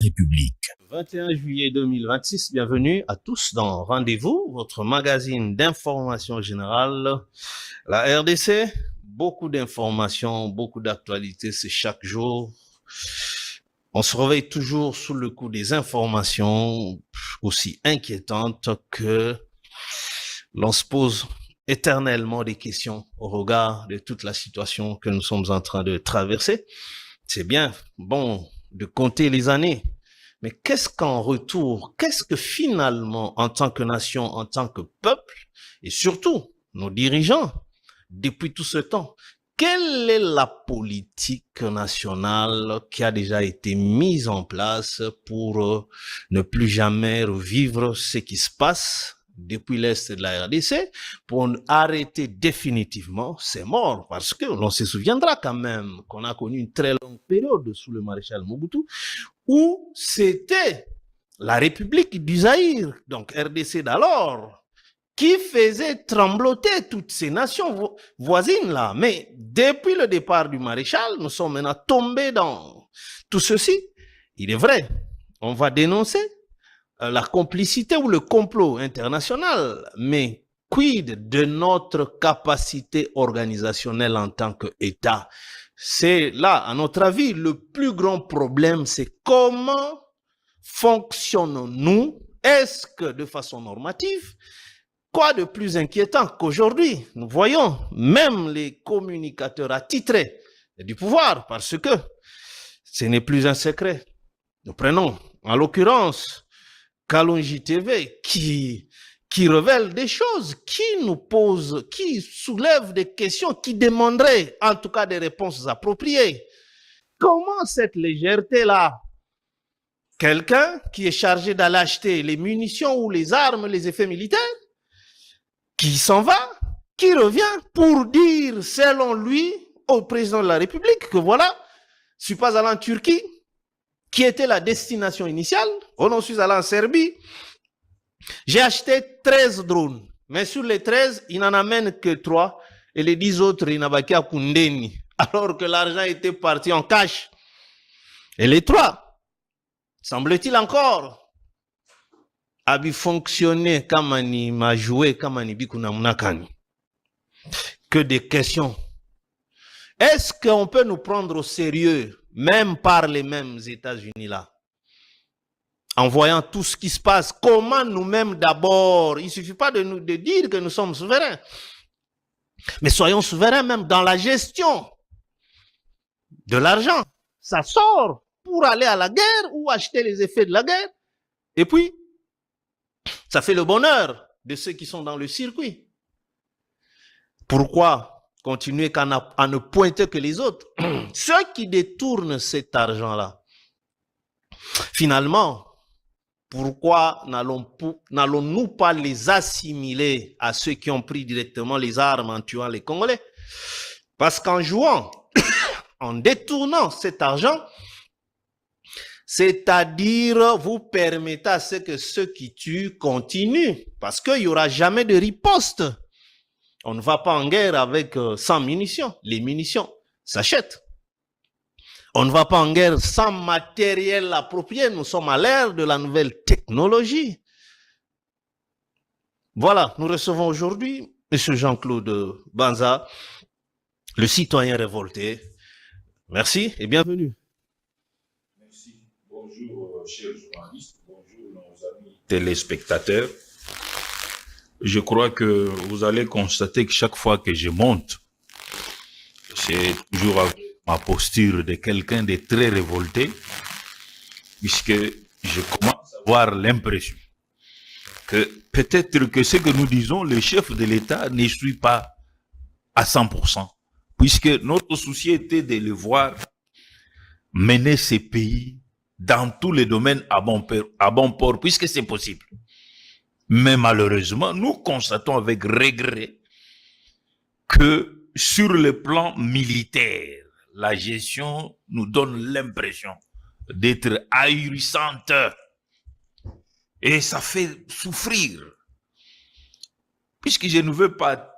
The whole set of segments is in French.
République. 21 juillet 2026, bienvenue à tous dans Rendez-vous, votre magazine d'information générale. La RDC, beaucoup d'informations, beaucoup d'actualités, c'est chaque jour. On se réveille toujours sous le coup des informations aussi inquiétantes que l'on se pose éternellement des questions au regard de toute la situation que nous sommes en train de traverser. C'est bien bon de compter les années, mais qu'est-ce qu'en retour, qu'est-ce que finalement, en tant que nation, en tant que peuple, et surtout nos dirigeants, depuis tout ce temps, quelle est la politique nationale qui a déjà été mise en place pour ne plus jamais revivre ce qui se passe depuis l'Est de la RDC, pour arrêter définitivement ces morts, parce que l'on se souviendra quand même qu'on a connu une très longue période sous le maréchal Mobutu, où c'était la République du Zaïre, donc RDC d'alors, qui faisait trembloter toutes ces nations voisines là. Mais depuis le départ du maréchal, nous sommes maintenant tombés dans tout ceci. Il est vrai, on va dénoncer la complicité ou le complot international, mais quid de notre capacité organisationnelle en tant qu'État? C'est là, à notre avis, le plus grand problème, c'est comment fonctionnons-nous? Est-ce que de façon normative, quoi de plus inquiétant qu'aujourd'hui, nous voyons même les communicateurs attitrés du pouvoir, parce que ce n'est plus un secret. Nous prenons, en l'occurrence, Kalonji TV, qui révèle des choses, qui nous pose, qui soulève des questions, qui demanderaient en tout cas des réponses appropriées. Comment cette légèreté-là? Quelqu'un qui est chargé d'aller acheter les munitions ou les armes, les effets militaires, qui s'en va, qui revient pour dire, selon lui, au président de la République, que voilà, je suis pas allé en Turquie, qui était la destination initiale. Oh non, je suis allé en Serbie. J'ai acheté 13 drones. Mais sur les 13, il n'en amène que 3. Et les 10 autres, il n'a pas qu'à Kundeni. Alors que l'argent était parti en cash. Et les 3, semble-t-il encore, a fonctionné comme il m'a joué, comme il Munakani. Que des questions. Est-ce qu'on peut nous prendre au sérieux, même par les mêmes États-Unis là, en voyant tout ce qui se passe? Comment nous-mêmes d'abord, il ne suffit pas de dire que nous sommes souverains, mais soyons souverains même dans la gestion de l'argent. Ça sort pour aller à la guerre ou acheter les effets de la guerre, et puis ça fait le bonheur de ceux qui sont dans le circuit. Pourquoi continuer à ne pointer que les autres? Ceux qui détournent cet argent-là, finalement, pourquoi n'allons-nous pas les assimiler à ceux qui ont pris directement les armes en tuant les Congolais? Parce qu'en jouant, en détournant cet argent, c'est-à-dire vous permettez à ce que ceux qui tuent continuent, parce qu'il n'y aura jamais de riposte. On ne va pas en guerre avec 100 munitions. Les munitions s'achètent. On ne va pas en guerre sans matériel approprié. Nous sommes à l'ère de la nouvelle technologie. Voilà, nous recevons aujourd'hui M. Jean-Claude Banza, le citoyen révolté. Merci et bienvenue. Merci. Bonjour, chers journalistes. Bonjour, nos amis téléspectateurs. Je crois que vous allez constater que chaque fois que je monte, c'est toujours avec ma posture de quelqu'un de très révolté, puisque je commence à avoir l'impression que peut-être que ce que nous disons, le chef de l'État ne suit pas à 100%, puisque notre souci était de le voir mener ces pays dans tous les domaines à bon port, puisque c'est possible. Mais malheureusement, nous constatons avec regret que sur le plan militaire, la gestion nous donne l'impression d'être ahurissante. Et ça fait souffrir. Puisque je ne veux pas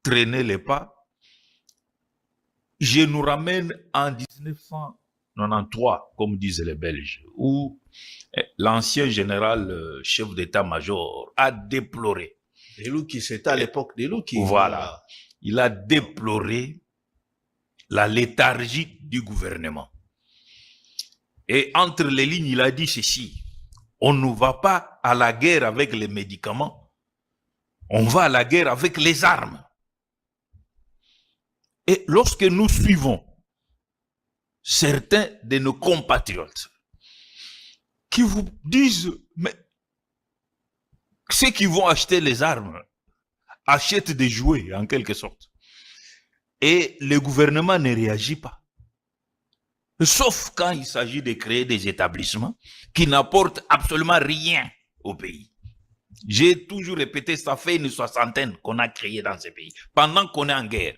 traîner les pas, je nous ramène en 1900 93, comme disent les Belges, où l'ancien général chef d'état-major a déploré. Delouki, c'était à l'époque de Delouki. Voilà. Il a déploré la léthargie du gouvernement. Et entre les lignes, il a dit ceci: on ne va pas à la guerre avec les médicaments, on va à la guerre avec les armes. Et lorsque nous suivons certains de nos compatriotes qui vous disent, mais ceux qui vont acheter les armes achètent des jouets en quelque sorte. Et le gouvernement ne réagit pas. Sauf quand il s'agit de créer des établissements qui n'apportent absolument rien au pays. J'ai toujours répété, ça fait une soixantaine qu'on a créé dans ce pays, pendant qu'on est en guerre.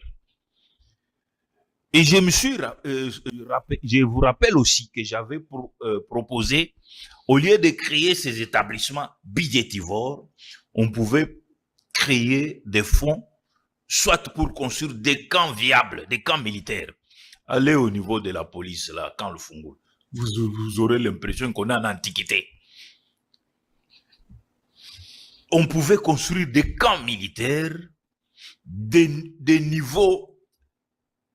Et je vous rappelle aussi que j'avais proposé, au lieu de créer ces établissements budgétivores, on pouvait créer des fonds, soit pour construire des camps viables, des camps militaires. Allez au niveau de la police, là, camp le Fungo, vous aurez l'impression qu'on est en antiquité. On pouvait construire des camps militaires, des niveaux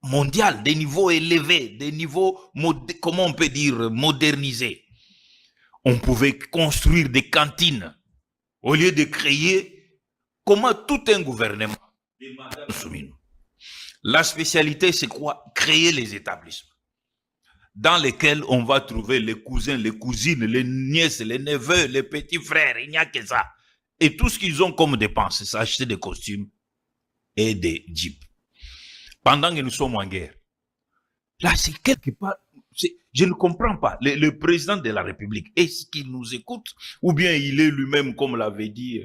mondiaux, des niveaux élevés, des niveaux, comment on peut dire, modernisés. On pouvait construire des cantines, au lieu de créer, comment tout un gouvernement, des mandats soumis. La spécialité, c'est quoi? Créer les établissements dans lesquels on va trouver les cousins, les cousines, les nièces, les neveux, les petits frères, il n'y a que ça. Et tout ce qu'ils ont comme dépenses, c'est acheter des costumes et des jeeps. Pendant que nous sommes en guerre. Là, c'est quelque part, je ne comprends pas. Le président de la République, est-ce qu'il nous écoute? Ou bien il est lui-même, comme l'avait dit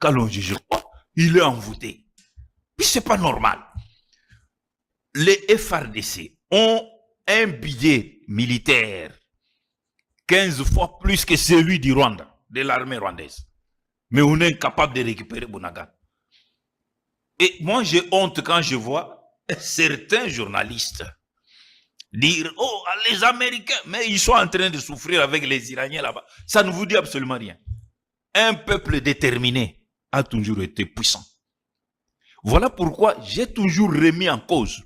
Kalonji, je crois, il est envoûté. Puis c'est pas normal. Les FARDC ont un budget militaire 15 fois plus que celui du Rwanda, de l'armée rwandaise. Mais on est incapable de récupérer Bunagana. Et moi, j'ai honte quand je vois certains journalistes dire « Oh, les Américains, mais ils sont en train de souffrir avec les Iraniens là-bas. » Ça ne vous dit absolument rien. Un peuple déterminé a toujours été puissant. Voilà pourquoi j'ai toujours remis en cause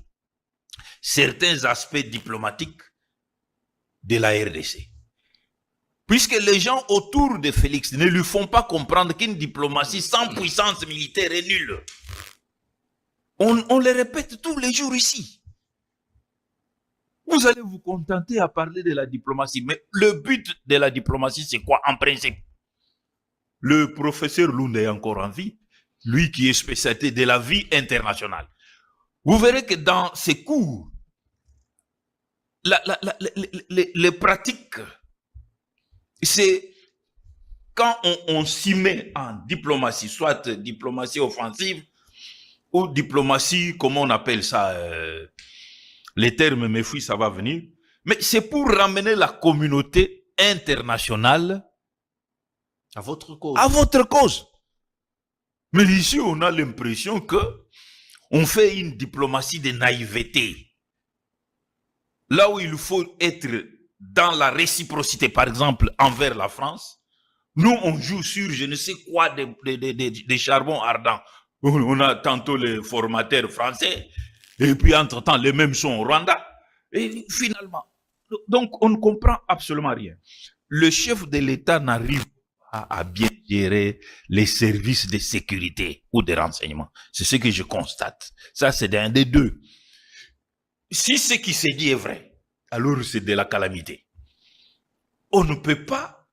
certains aspects diplomatiques de la RDC. Puisque les gens autour de Félix ne lui font pas comprendre qu'une diplomatie sans puissance militaire est nulle. On le répète tous les jours ici. Vous allez vous contenter à parler de la diplomatie. Mais le but de la diplomatie, c'est quoi en principe? Le professeur Lunda est encore en vie, lui qui est spécialité de la vie internationale. Vous verrez que dans ses cours, les pratiques, c'est quand on s'y met en diplomatie, soit diplomatie offensive ou diplomatie, comment on appelle ça, les termes me fuient, ça va venir, mais c'est pour ramener la communauté internationale à votre cause. À votre cause. Mais ici, on a l'impression que on fait une diplomatie de naïveté. Là où il faut être dans la réciprocité, par exemple, envers la France, nous, on joue sur je ne sais quoi des charbons ardents. On a tantôt les formateurs français, et puis entre-temps, les mêmes sont au Rwanda. Et finalement, donc on ne comprend absolument rien. Le chef de l'État n'arrive pas à bien gérer les services de sécurité ou de renseignement. C'est ce que je constate. Ça, c'est d'un des deux. Si ce qui se dit est vrai, alors c'est de la calamité. On ne peut pas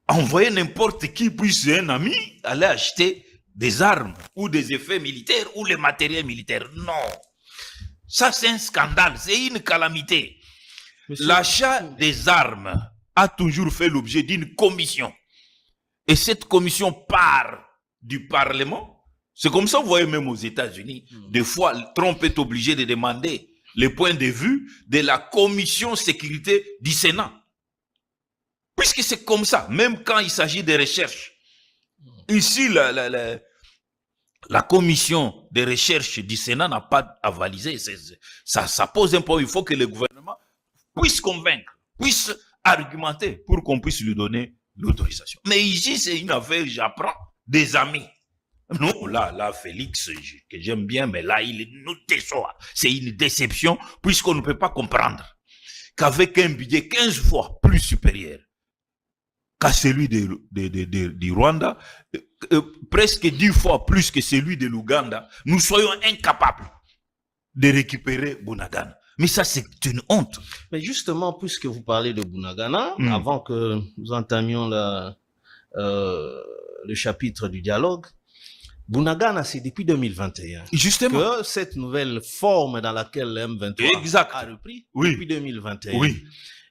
envoyer n'importe qui, puis un ami, aller acheter des armes ou des effets militaires ou les matériels militaires. Non. Ça, c'est un scandale, c'est une calamité. L'achat des armes a toujours fait l'objet d'une commission. Et cette commission part du Parlement. C'est comme ça, vous voyez, même aux États-Unis, des fois, Trump est obligé de demander les points de vue de la commission sécurité du Sénat. Puisque c'est comme ça, même quand il s'agit de recherche. Ici, la commission de recherche du Sénat n'a pas avalisé. Ça pose un problème. Il faut que le gouvernement puisse convaincre, puisse argumenter pour qu'on puisse lui donner l'autorisation. Mais ici, c'est une affaire, j'apprends, des amis. Non, là, Félix, que j'aime bien, mais là, il nous déçoit. C'est une déception, puisqu'on ne peut pas comprendre qu'avec un budget 15 fois plus supérieur qu'à celui du Rwanda, presque 10 fois plus que celui de l'Ouganda, nous soyons incapables de récupérer Bunagana. Mais ça, c'est une honte. Mais justement, puisque vous parlez de Bunagana, avant que nous entamions le chapitre du dialogue, Bunagana, c'est depuis 2021. Justement. Que cette nouvelle forme dans laquelle le M23 a repris depuis 2021. Oui.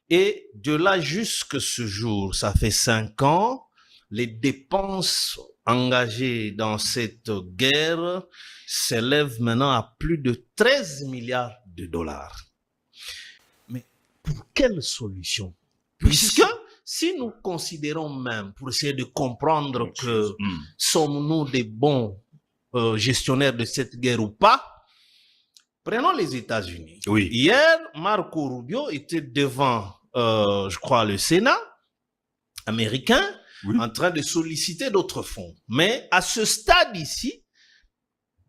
Et de là jusque ce jour, ça fait 5 ans, les dépenses engagées dans cette guerre s'élèvent maintenant à plus de 13 milliards de dollars. Mais pour quelle solution? Puisque si nous considérons même, pour essayer de comprendre que sommes-nous des bons gestionnaires de cette guerre ou pas, prenons les États-Unis. Oui. Hier, Marco Rubio était devant, je crois, le Sénat américain, en train de solliciter d'autres fonds. Mais à ce stade ici,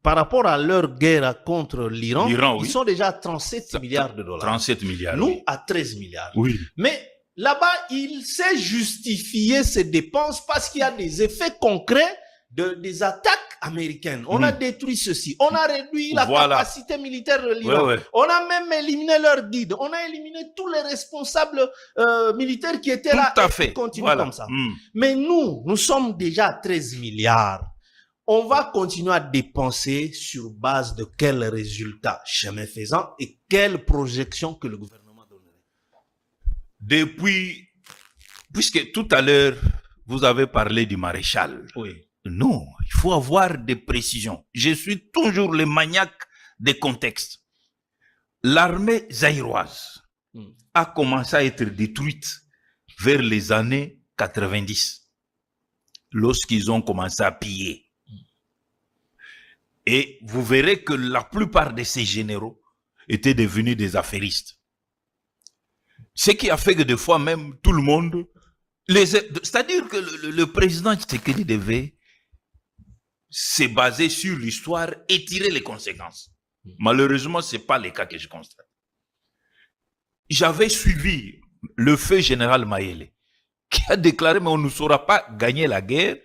par rapport à leur guerre contre l'Iran, ils sont déjà à 37 milliards de dollars. 37 milliards. Nous, à 13 milliards. Oui. Mais là-bas, il sait justifier ces dépenses parce qu'il y a des effets concrets des attaques américaines. On a détruit ceci. On a réduit la capacité militaire de l'Iran. On a même éliminé leurs guides. On a éliminé tous les responsables militaires qui étaient là. Tout à fait. Et continue comme ça. Mais nous sommes déjà à 13 milliards. On va continuer à dépenser sur base de quels résultats, chemin faisant, et quelles projections que le gouvernement donnerait? Depuis, puisque tout à l'heure, vous avez parlé du maréchal. Oui. Non, il faut avoir des précisions. Je suis toujours le maniaque des contextes. L'armée zaïroise a commencé à être détruite vers les années 90, lorsqu'ils ont commencé à piller. Et vous verrez que la plupart de ces généraux étaient devenus des affairistes. Ce qui a fait que des fois même tout le monde... C'est-à-dire que le président Tshisekedi devait se baser sur l'histoire et tirer les conséquences. Malheureusement, ce n'est pas le cas que je constate. J'avais suivi le feu général Mayele, qui a déclaré, mais on ne saura pas gagner la guerre,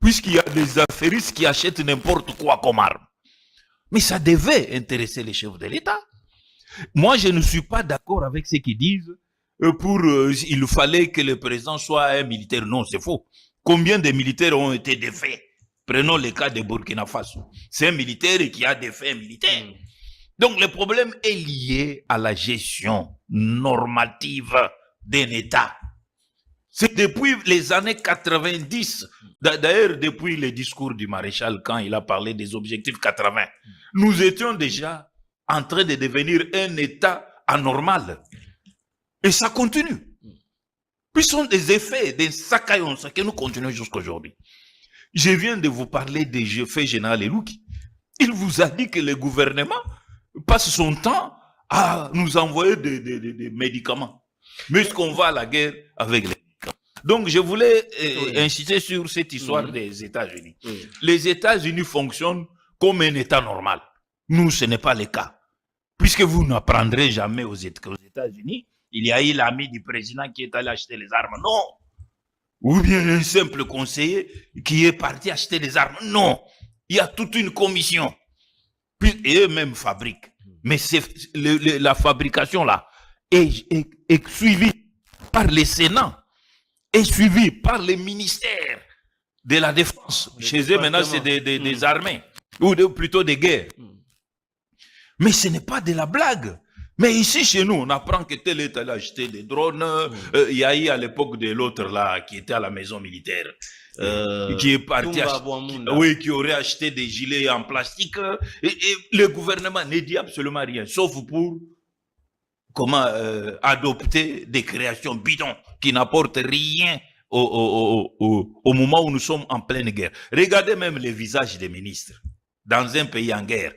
puisqu'il y a des affairistes qui achètent n'importe quoi comme arme. Mais ça devait intéresser les chefs de l'État. Moi, je ne suis pas d'accord avec ceux qui disent il fallait que le président soit un militaire. Non, c'est faux. Combien de militaires ont été défaits? Prenons le cas de Burkina Faso. C'est un militaire qui a défait un militaire. Donc, le problème est lié à la gestion normative d'un État. C'est depuis les années 90, d'ailleurs depuis le discours du maréchal quand il a parlé des objectifs 80, nous étions déjà en train de devenir un État anormal. Et ça continue. Puis ce sont des effets, des sacaillons que nous continuons jusqu'à aujourd'hui. Je viens de vous parler des effets général Elouki. Il vous a dit que le gouvernement passe son temps à nous envoyer des médicaments. Mais est-ce qu'on va à la guerre avec les médicaments? Donc je voulais insister sur cette histoire des États-Unis. Les États-Unis fonctionnent comme un État normal. Nous, ce n'est pas le cas. Puisque vous n'apprendrez jamais aux États-Unis, il y a eu l'ami du président qui est allé acheter les armes. Non. Ou bien un simple conseiller qui est parti acheter les armes. Non. Il y a toute une commission. Puis, et eux-mêmes fabriquent. Mais la fabrication là est suivie par le Sénat, est suivie par les ministères de la Défense. Chez eux maintenant c'est des armées, ou plutôt des guerres. Mais ce n'est pas de la blague. Mais ici, chez nous, on apprend que tel est allé acheter des drones. Il y a eu à l'époque de l'autre là, qui était à la maison militaire, qui est parti qui aurait acheté des gilets en plastique. Et le gouvernement ne dit absolument rien, sauf pour adopter des créations bidons qui n'apportent rien au moment où nous sommes en pleine guerre. Regardez même les visages des ministres dans un pays en guerre.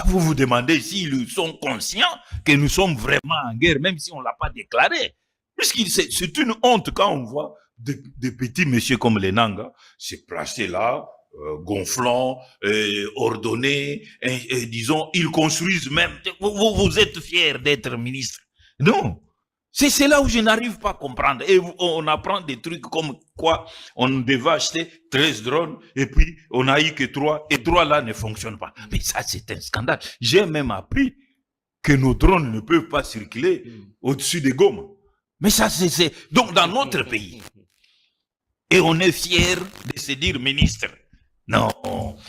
Vous vous demandez s'ils sont conscients que nous sommes vraiment en guerre, même si on ne l'a pas déclaré. Puisque c'est une honte quand on voit des petits messieurs comme les Nanga se placer là, gonflant, ordonnés, et disons, ils construisent même. Vous êtes fiers d'être ministre. Non. C'est là où je n'arrive pas à comprendre. Et on apprend des trucs comme quoi on devait acheter 13 drones et puis on n'a eu que 3 et 3 là ne fonctionnent pas. Mais ça, c'est un scandale. J'ai même appris que nos drones ne peuvent pas circuler au-dessus des Goma. Mais ça, c'est donc dans notre pays. Et on est fiers de se dire ministre. Non,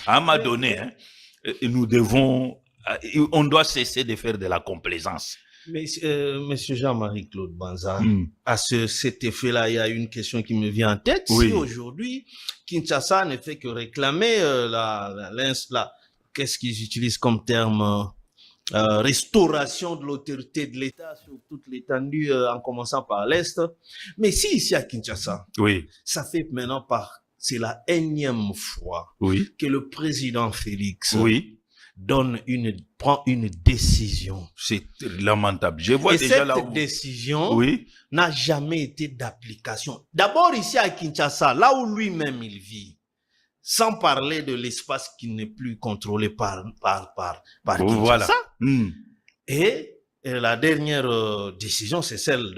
à un moment donné, hein, nous devons, on doit cesser de faire de la complaisance. Mais, Monsieur Jean-Marie Claude Banza, à cet effet-là, il y a une question qui me vient en tête. Oui. Si aujourd'hui, Kinshasa ne fait que réclamer qu'est-ce qu'ils utilisent comme terme, restauration de l'autorité de l'État sur toute l'étendue, en commençant par l'Est. Mais si ici à Kinshasa, Oui. ça fait maintenant c'est la énième fois Oui. que le président Félix Oui. prend une décision. C'est lamentable. Je vois et déjà cette là où... décision Oui. n'a jamais été d'application. D'abord ici à Kinshasa, là où lui-même il vit, sans parler de l'espace qui n'est plus contrôlé par Kinshasa. Voilà. Et la dernière décision, c'est celle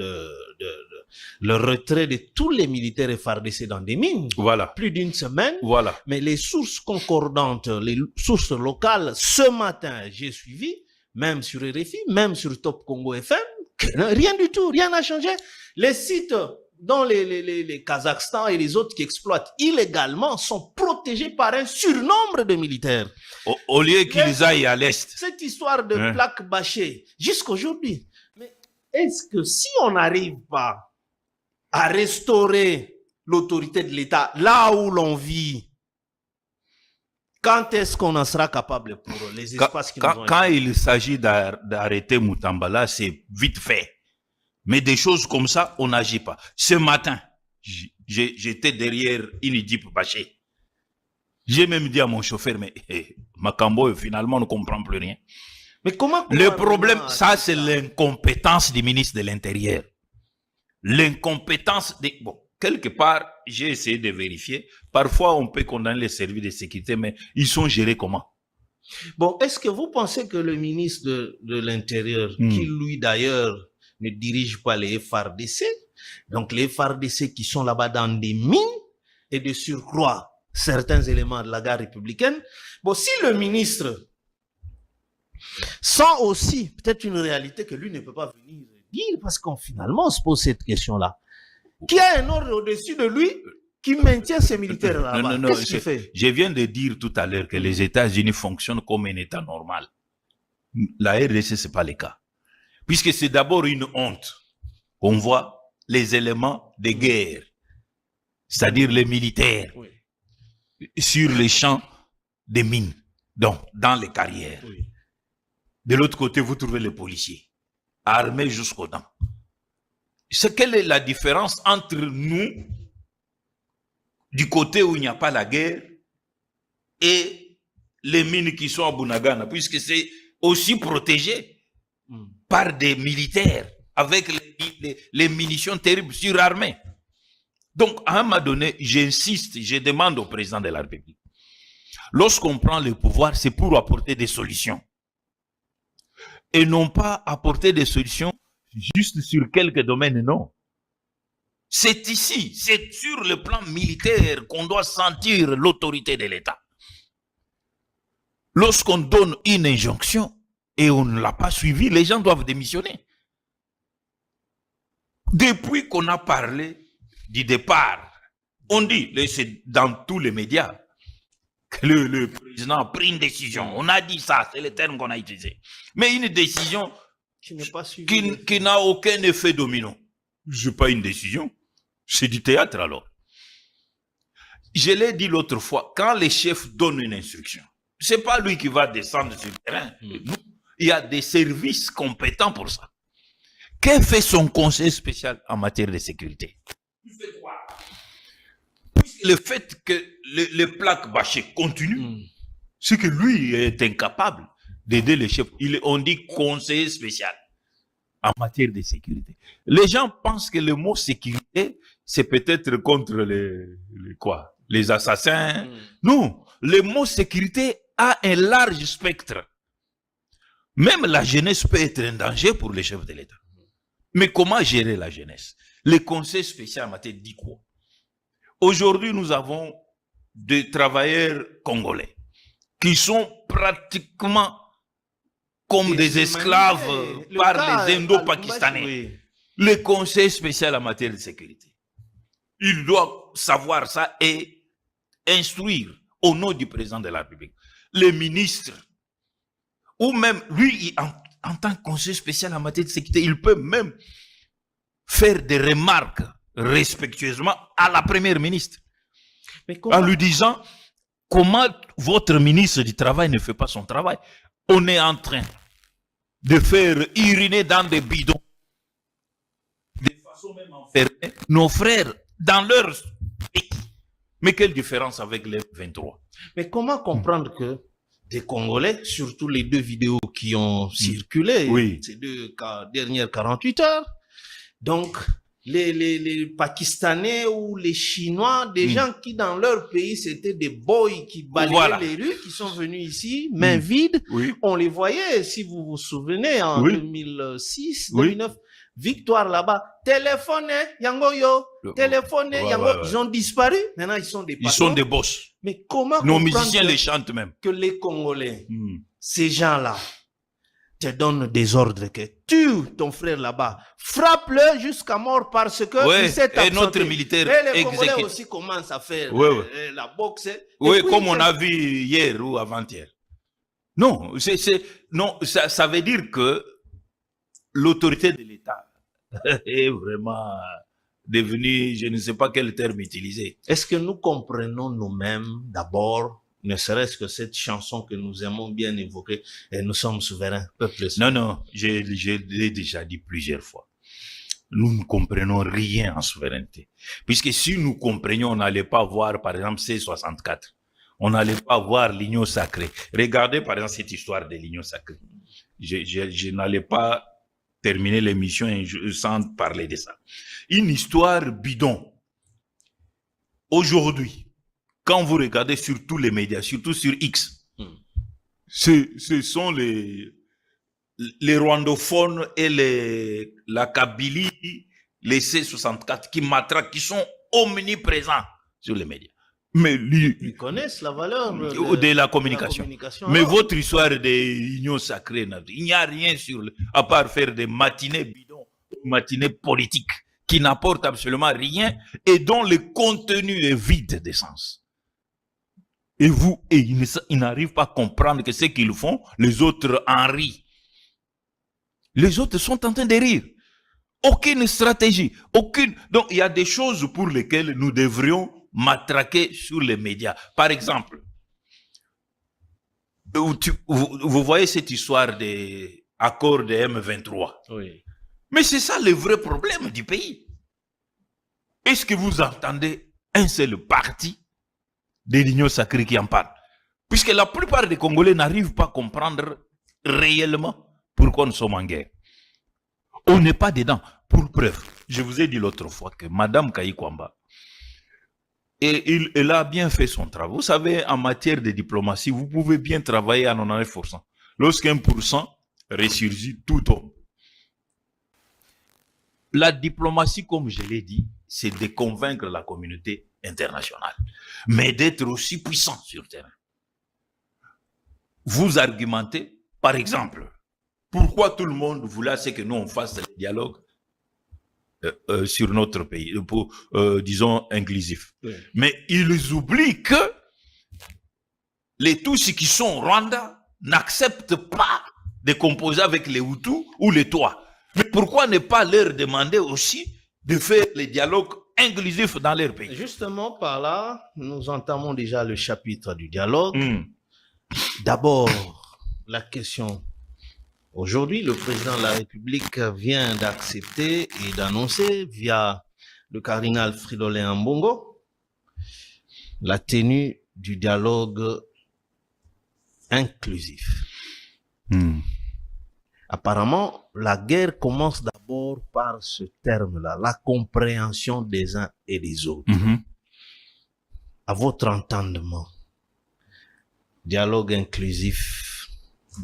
le retrait de tous les militaires FARDC dans des mines. Voilà. Plus d'une semaine. Voilà. Mais les sources concordantes, les sources locales, ce matin, j'ai suivi, même sur RFI, même sur Top Congo FM, rien du tout, rien n'a changé. Les sites dont les Kazakhstan et les autres qui exploitent illégalement sont protégés par un surnombre de militaires. Au lieu qu'ils aillent à l'Est. Cette histoire de plaques bâchées, jusqu'aujourd'hui. Mais est-ce que si on n'arrive pas à restaurer l'autorité de l'État là où l'on vit, quand est-ce qu'on en sera capable pour les espaces qui nous ont Quand il s'agit d'arrêter Moutambala, c'est vite fait. Mais des choses comme ça, on n'agit pas. Ce matin, j'étais derrière une Jeep bâchée. J'ai même dit à mon chauffeur, mais Makambo, finalement, on ne comprend plus rien. Mais comment le problème, ça, c'est l'incompétence du ministre de l'Intérieur. L'incompétence des... Bon, quelque part, j'ai essayé de vérifier. Parfois, on peut condamner les services de sécurité, mais ils sont gérés comment? Bon, est-ce que vous pensez que le ministre de l'Intérieur, qui lui d'ailleurs ne dirige pas les FARDC, donc les FARDC qui sont là-bas dans des mines et de surcroît certains éléments de la garde républicaine, bon, si le ministre sent aussi peut-être une réalité que lui ne peut pas venir dire, parce qu'on finalement on se pose cette question-là, qui a un ordre au-dessus de lui qui maintient ses militaires là-bas? Qu'est-ce qu'il fait? Je viens de dire tout à l'heure que les États-Unis fonctionnent comme un État normal. La RDC, c'est pas le cas. Puisque c'est d'abord une honte. On voit les éléments de guerre, c'est-à-dire les militaires, sur les champs des mines, donc dans les carrières. De l'autre côté, vous trouvez les policiers, armés jusqu'aux dents. Quelle est la différence entre nous, du côté où il n'y a pas la guerre, et les mines qui sont à Bunagana, puisque c'est aussi protégé par des militaires, avec les munitions terribles surarmées. Donc, à un moment donné, j'insiste, je demande au président de la République, lorsqu'on prend le pouvoir, c'est pour apporter des solutions. Et non pas apporter des solutions juste sur quelques domaines, non. C'est ici, c'est sur le plan militaire qu'on doit sentir l'autorité de l'État. Lorsqu'on donne une injonction et on ne l'a pas suivie, les gens doivent démissionner. Depuis qu'on a parlé du départ, on dit, c'est dans tous les médias, que le président a pris une décision. On a dit ça, c'est le terme qu'on a utilisé. Mais une décision qui n'a aucun effet domino. C'est pas une décision. C'est du théâtre alors. Je l'ai dit l'autre fois, quand les chefs donnent une instruction, c'est pas lui qui va descendre sur le terrain. Il y a des services compétents pour ça. Qu'est-ce que fait son conseil spécial en matière de sécurité? Il fait quoi? Le fait que les plaques bâchées continuent, c'est que lui est incapable d'aider les chefs. On dit conseiller spécial en matière de sécurité. Les gens pensent que le mot sécurité, c'est peut-être contre les assassins. Non, le mot sécurité a un large spectre. Même la jeunesse peut être un danger pour les chefs de l'État. Mais comment gérer la jeunesse? Le conseil spécial en matière dit quoi? Aujourd'hui, nous avons des travailleurs congolais qui sont pratiquement comme des esclaves par les Indo-Pakistanais. Oui. Le conseil spécial en matière de sécurité, il doit savoir ça et instruire au nom du président de la République, les ministres, ou même lui, en tant que conseiller spécial en matière de sécurité, il peut même faire des remarques respectueusement à la première ministre, en lui disant comment votre ministre du Travail ne fait pas son travail. On est en train de faire uriner dans des bidons, de façon même enfermer nos frères dans leur pays. Mais quelle différence avec les 23? Mais comment comprendre que des Congolais, surtout les deux vidéos qui ont circulé, ces dernières 48 heures, donc les Pakistanais ou les Chinois, des gens qui dans leur pays, c'était des boys qui balayaient les rues, qui sont venus ici, mains vides. On les voyait, si vous vous souvenez, en 2006, 2009, Victoire là-bas, téléphonez, Yango yo, téléphonez, Yango, ils ont disparu. Maintenant, ils sont des patrons. Ils sont des boss. Mais comment nos musiciens les chantent même. Que les Congolais, ces gens-là, te donnent des ordres que tue ton frère là-bas, frappe-le jusqu'à mort parce que il s'est absenté. Et notre militaire et les Congolais aussi commencent à faire la boxe. Oui, comme on a vu hier ou avant-hier. Non, non, ça veut dire que l'autorité de l'État est vraiment devenue, je ne sais pas quel terme utiliser. Est-ce que nous comprenons nous-mêmes d'abord, ne serait-ce que cette chanson que nous aimons bien évoquer, et nous sommes souverains, peuple souverain? Non, je l'ai déjà dit plusieurs fois. Nous ne comprenons rien en souveraineté. Puisque si nous comprenions, on n'allait pas voir, par exemple, C64. On n'allait pas voir l'Union sacrée. Regardez, par exemple, cette histoire de l'Union sacrée. Je n'allais pas terminer l'émission sans parler de ça. Une histoire bidon. Aujourd'hui, quand vous regardez sur tous les médias, surtout sur X, ce sont les rwandophones et la Kabylie, les C64 qui matraquent, qui sont omniprésents sur les médias. Mais ils connaissent la valeur de la communication. Mais votre histoire de union sacrée, il n'y a rien à part faire des matinées bidons, matinées politiques qui n'apportent absolument rien et dont le contenu est vide de sens. Et ils n'arrivent pas à comprendre que ce qu'ils font, les autres en rient. Les autres sont en train de rire. Aucune stratégie, aucune. Donc, il y a des choses pour lesquelles nous devrions matraquer sur les médias. Par exemple, vous voyez cette histoire des accords de M23. Oui. Mais c'est ça le vrai problème du pays. Est-ce que vous entendez un seul parti de l'Union sacrée qui en parle? Puisque la plupart des Congolais n'arrivent pas à comprendre réellement pourquoi nous sommes en guerre. On n'est pas dedans. Pour preuve, je vous ai dit l'autre fois que Madame Kayikwamba, elle a bien fait son travail. Vous savez, en matière de diplomatie, vous pouvez bien travailler à 99%. Lorsqu'un % ressurgit, tout tombe. La diplomatie, comme je l'ai dit, c'est de convaincre la communauté internationale, mais d'être aussi puissant sur le terrain. Vous argumentez, par exemple, pourquoi tout le monde voulait que nous on fasse le dialogue sur notre pays, disons, inclusif. Oui. Mais ils oublient que les Tutsis qui sont au Rwanda n'acceptent pas de composer avec les Hutus ou les Tois. Mais pourquoi ne pas leur demander aussi de faire les dialogues inclusifs dans leur pays? Justement, par là, nous entamons déjà le chapitre du dialogue. D'abord, la question. Aujourd'hui, le président de la République vient d'accepter et d'annoncer via le cardinal Fridolin Ambongo la tenue du dialogue inclusif. Apparemment, la guerre commence d'abord par ce terme-là, la compréhension des uns et des autres. À votre entendement, dialogue inclusif,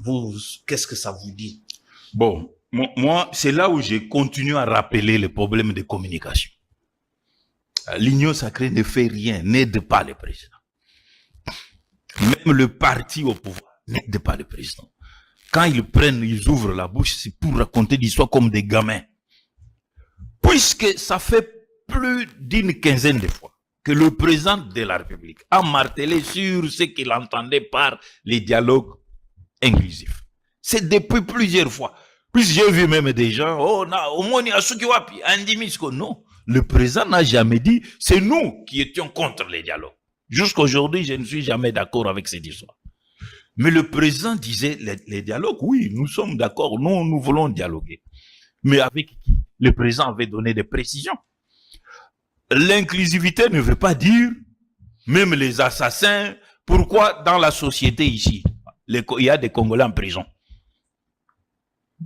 vous, qu'est-ce que ça vous dit? Bon, moi, c'est là où j'ai continué à rappeler les problèmes de communication. L'Union sacrée ne fait rien, n'aide pas le président. Même le parti au pouvoir n'aide pas le président. Quand ils ouvrent la bouche, c'est pour raconter l'histoire comme des gamins. Puisque ça fait plus d'une quinzaine de fois que le président de la République a martelé sur ce qu'il entendait par les dialogues inclusifs. C'est depuis plusieurs fois. Puisque j'ai vu même des gens, au moins il y a ceux qui ont non. Le président n'a jamais dit, c'est nous qui étions contre les dialogues. Jusqu'aujourd'hui, je ne suis jamais d'accord avec cette histoire. Mais le président disait, les dialogues, oui, nous sommes d'accord, nous voulons dialoguer. Mais avec qui? Le président avait donné des précisions. L'inclusivité ne veut pas dire, même les assassins, pourquoi dans la société ici, il y a des Congolais en prison.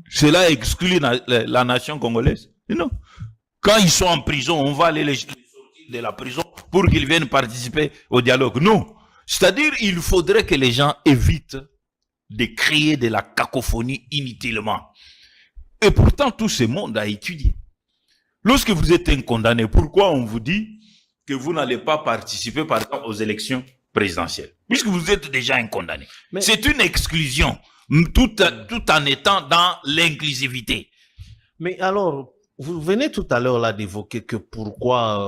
Cela exclut la nation congolaise. Non. Quand ils sont en prison, on va aller les sortir de la prison pour qu'ils viennent participer au dialogue. Non. C'est-à-dire, il faudrait que les gens évitent de créer de la cacophonie inutilement. Et pourtant, tout ce monde a étudié. Lorsque vous êtes un condamné, pourquoi on vous dit que vous n'allez pas participer, par exemple, aux élections présidentielles? Puisque vous êtes déjà un condamné. Mais c'est une exclusion, tout en étant dans l'inclusivité. Mais alors, vous venez tout à l'heure là d'évoquer que pourquoi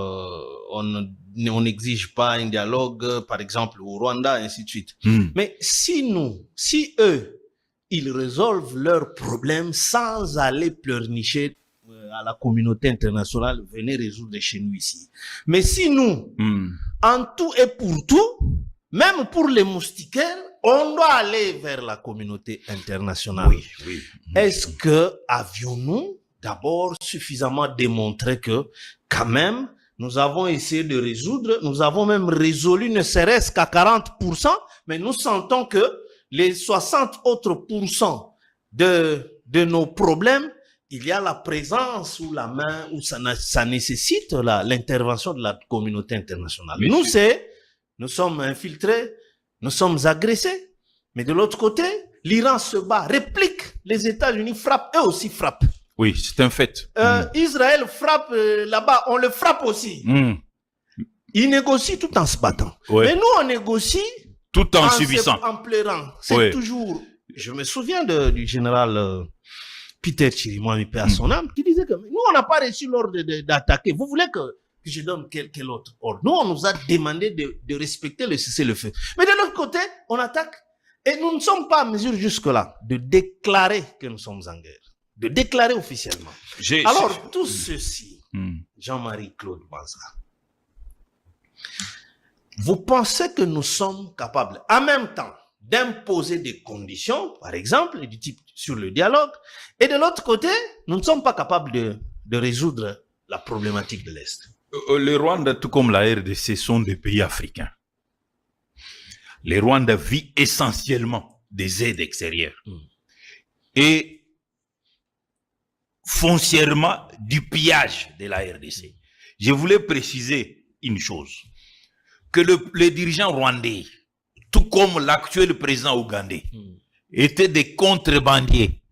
on n'exige pas un dialogue, par exemple, au Rwanda, ainsi de suite. Mais si eux, ils résolvent leurs problèmes sans aller pleurnicher à la communauté internationale, venez résoudre chez nous ici. Mais si nous, en tout et pour tout, même pour les moustiquaires, on doit aller vers la communauté internationale. Oui. Est-ce que avions-nous d'abord suffisamment démontré que, quand même, nous avons essayé de résoudre, nous avons même résolu ne serait-ce qu'à 40%, mais nous sentons que les 60 autres pourcents de nos problèmes, il y a la présence ou la main, où ça nécessite l'intervention de la communauté internationale. Mais nous sommes infiltrés, nous sommes agressés, mais de l'autre côté, l'Iran se bat, réplique, les États-Unis frappent, eux aussi frappent. Oui, c'est un fait. Israël frappe là-bas, on le frappe aussi. Ils négocient tout en se battant. Ouais. Mais nous, on négocie tout en subissant. En pleurant. C'est toujours... Je me souviens du général Peter Chirimwami, paix à son âme, qui disait que nous, on n'a pas reçu l'ordre d'attaquer. Vous voulez que je donne quel autre ordre? Nous, on nous a demandé de respecter le cessez-le-feu. Mais de l'autre côté, on attaque. Et nous ne sommes pas en mesure jusque-là de déclarer que nous sommes en guerre. De déclarer officiellement. Alors, tout ceci, Jean-Marie Claude Banza, vous pensez que nous sommes capables, en même temps, d'imposer des conditions, par exemple, du type sur le dialogue, et de l'autre côté, nous ne sommes pas capables de résoudre la problématique de l'Est? Le Rwanda, tout comme la RDC, sont des pays africains. Le Rwanda vit essentiellement des aides extérieures. Et foncièrement du pillage de la RDC. Je voulais préciser une chose, que les dirigeants rwandais, tout comme l'actuel président ougandais, étaient des contrebandiers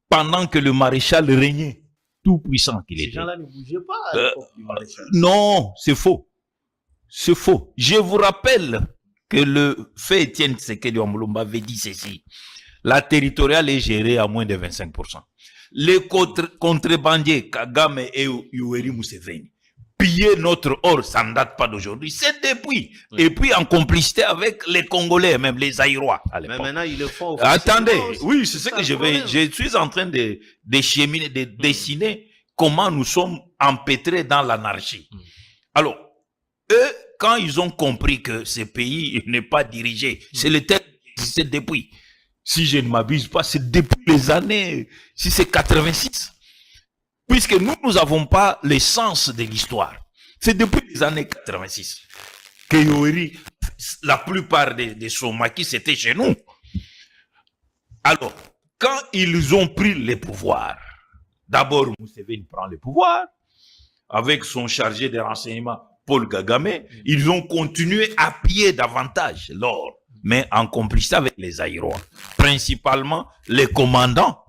pendant que le maréchal régnait, tout puissant qu'il était. Ces gens-là ne bougeaient pas à l'époque du maréchal. Non, c'est faux. C'est faux. Je vous rappelle que le fait Étienne Tshisekedi Omulumba avait dit ceci. La territoriale est gérée à moins de 25%. Les contrebandiers Kagame et Yoweri Museveni piller notre or, ça ne date pas d'aujourd'hui, c'est depuis. Et puis en complicité avec les Congolais, même les Aïrois à l'époque. Mais maintenant, ils le font. Attendez, oui, c'est ce que je suis en train de dessiner comment nous sommes empêtrés dans l'anarchie. Alors, eux, quand ils ont compris que ce pays n'est pas dirigé, c'est le terme qui existait depuis. Si je ne m'abuse pas, c'est depuis les années, si c'est 86. Puisque nous n'avons pas le sens de l'histoire. C'est depuis les années 86 que Yoweri, la plupart des son maquis, c'était chez nous. Alors, quand ils ont pris les pouvoirs, d'abord Museveni prend le pouvoir, avec son chargé des renseignements, Paul Kagame, ils ont continué à piller davantage l'or, mais en complicité avec les Aïrois, principalement les commandants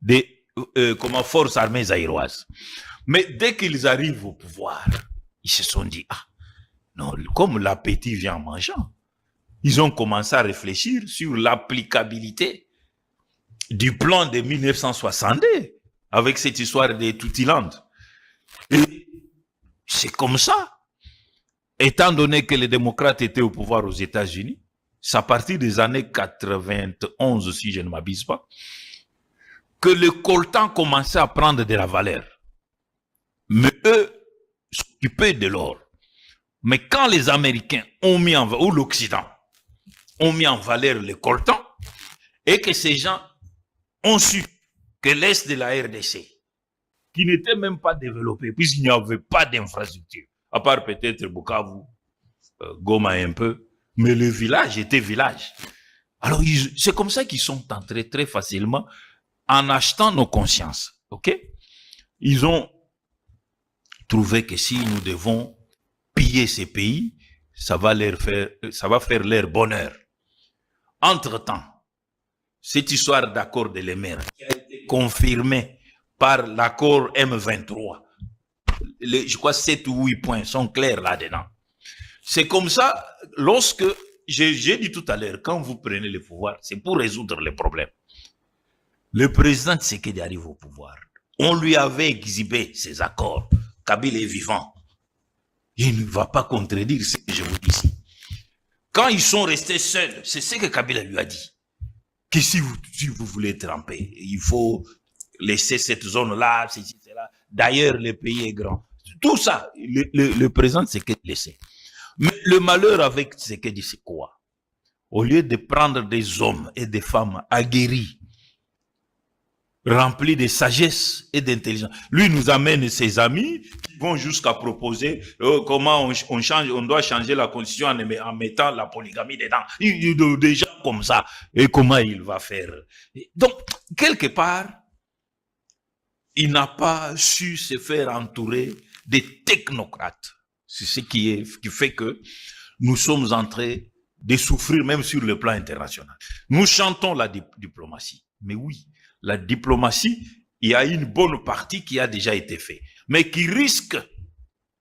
des forces armées aïroises. Mais dès qu'ils arrivent au pouvoir, ils se sont dit, ah, non, comme l'appétit vient en mangeant, ils ont commencé à réfléchir sur l'applicabilité du plan de 1962 avec cette histoire des Tutiland. Et c'est comme ça, étant donné que les démocrates étaient au pouvoir aux États-Unis, c'est à partir des années 91, si je ne m'abuse pas, que le coltan commençait à prendre de la valeur. Mais eux s'occupaient de l'or. Mais quand les Américains ont mis en valeur, ou l'Occident, ont mis en valeur le coltan, et que ces gens ont su que l'Est de la RDC, qui n'était même pas développé, puisqu'il n'y avait pas d'infrastructure, à part peut-être Bukavu, Goma un peu, mais le village était village. Alors, c'est comme ça qu'ils sont entrés très facilement en achetant nos consciences. Ok? Ils ont trouvé que si nous devons piller ces pays, ça va faire leur bonheur. Entre-temps, cette histoire d'accord de l'émir qui a été confirmée par l'accord M23, je crois 7 ou 8 points sont clairs là-dedans. C'est comme ça, lorsque, j'ai dit tout à l'heure, quand vous prenez le pouvoir, c'est pour résoudre les problèmes. Le président Tshisekedi arrive au pouvoir. On lui avait exhibé ces accords. Kabila est vivant. Il ne va pas contredire ce que je vous dis ici. Quand ils sont restés seuls, c'est ce que Kabila lui a dit. Que si vous voulez tremper, il faut laisser cette zone-là, ceci, cela. D'ailleurs, le pays est grand. Tout ça, le président Tshisekedi laissait. Mais le malheur avec Tshisekedi, c'est quoi? Au lieu de prendre des hommes et des femmes aguerris, remplis de sagesse et d'intelligence, lui nous amène ses amis qui vont jusqu'à proposer comment on doit changer la constitution en mettant la polygamie dedans. Des gens comme ça. Et comment il va faire? Donc, quelque part, il n'a pas su se faire entourer des technocrates. C'est ce qui fait que nous sommes en train de souffrir même sur le plan international. Nous chantons la diplomatie. Mais oui, la diplomatie, il y a une bonne partie qui a déjà été faite, mais qui risque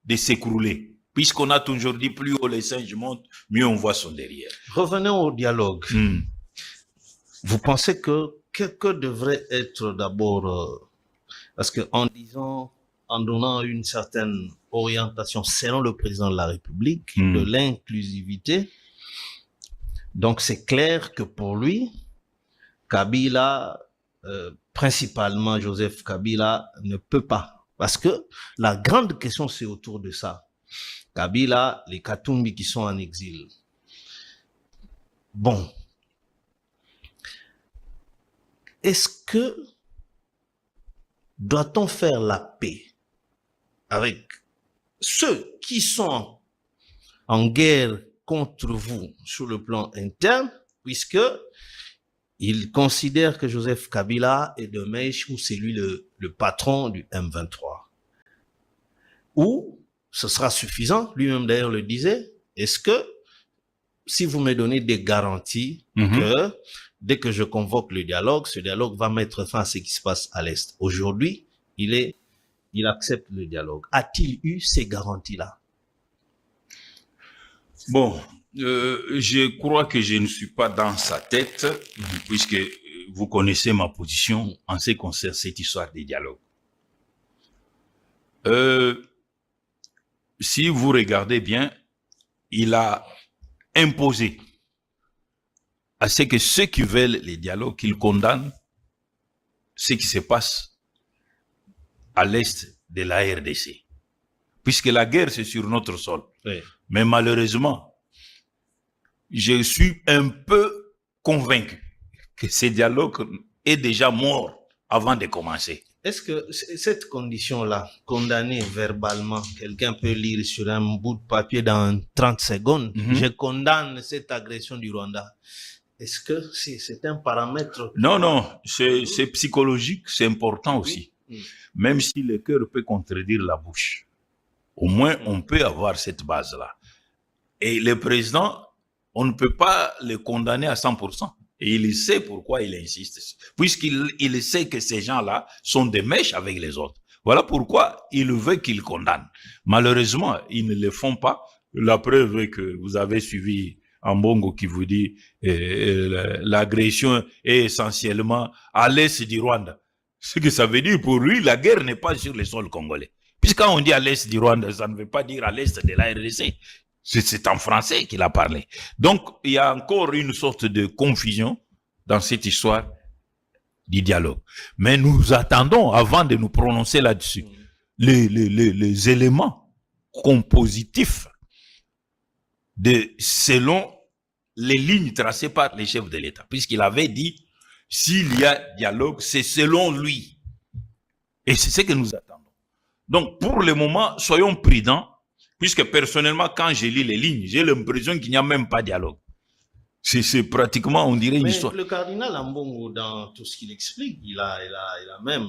de s'écrouler. Puisqu'on a toujours dit, plus haut les singes montent, mieux on voit son derrière. Revenons au dialogue. Vous pensez que devrait être d'abord, parce que en donnant une certaine orientation selon le président de la République, de l'inclusivité, donc c'est clair que pour lui, Kabila, principalement Joseph Kabila, ne peut pas. Parce que la grande question, c'est autour de ça. Kabila, les Katumbi qui sont en exil. Bon. Est-ce que doit-on faire la paix avec ceux qui sont en guerre contre vous sur le plan interne, puisque il considère que Joseph Kabila est de Mèche ou c'est lui le patron du M23. Ou ce sera suffisant, lui-même d'ailleurs le disait, est-ce que si vous me donnez des garanties que dès que je convoque le dialogue, ce dialogue va mettre fin à ce qui se passe à l'Est. Aujourd'hui, il accepte le dialogue. A-t-il eu ces garanties-là? Bon, je crois que je ne suis pas dans sa tête, puisque vous connaissez ma position en ce qui concerne cette histoire des dialogues. Si vous regardez bien, il a imposé à ce que ceux qui veulent les dialogues, qu'ils condamnent ce qui se passe à l'est de la RDC. Puisque la guerre, c'est sur notre sol. Oui. Mais malheureusement, je suis un peu convaincu que ce dialogue est déjà mort avant de commencer. Est-ce que cette condition-là, condamner verbalement, quelqu'un peut lire sur un bout de papier dans 30 secondes, je condamne cette agression du Rwanda. Est-ce que c'est un paramètre? Non, c'est psychologique, c'est important aussi. Oui. Même si le cœur peut contredire la bouche, au moins on peut avoir cette base-là. Et le président, on ne peut pas le condamner à 100%. Et il sait pourquoi il insiste. Puisqu'il sait que ces gens-là sont des mèches avec les autres. Voilà pourquoi il veut qu'ils condamnent. Malheureusement, ils ne le font pas. La preuve est que vous avez suivi Ambongo qui vous dit l'agression est essentiellement à l'est du Rwanda. Ce que ça veut dire pour lui, la guerre n'est pas sur le sol congolais. Puisque quand on dit à l'est du Rwanda, ça ne veut pas dire à l'est de la RDC. C'est en français qu'il a parlé. Donc, il y a encore une sorte de confusion dans cette histoire du dialogue. Mais nous attendons, avant de nous prononcer là-dessus, les éléments compositifs selon les lignes tracées par les chefs de l'État. Puisqu'il avait dit, s'il y a dialogue, c'est selon lui. Et c'est ce que nous attendons. Donc, pour le moment, soyons prudents. Puisque personnellement, quand je lis les lignes, j'ai l'impression qu'il n'y a même pas de dialogue. C'est pratiquement, on dirait, une histoire. Le cardinal Ambongo, dans tout ce qu'il explique, il a même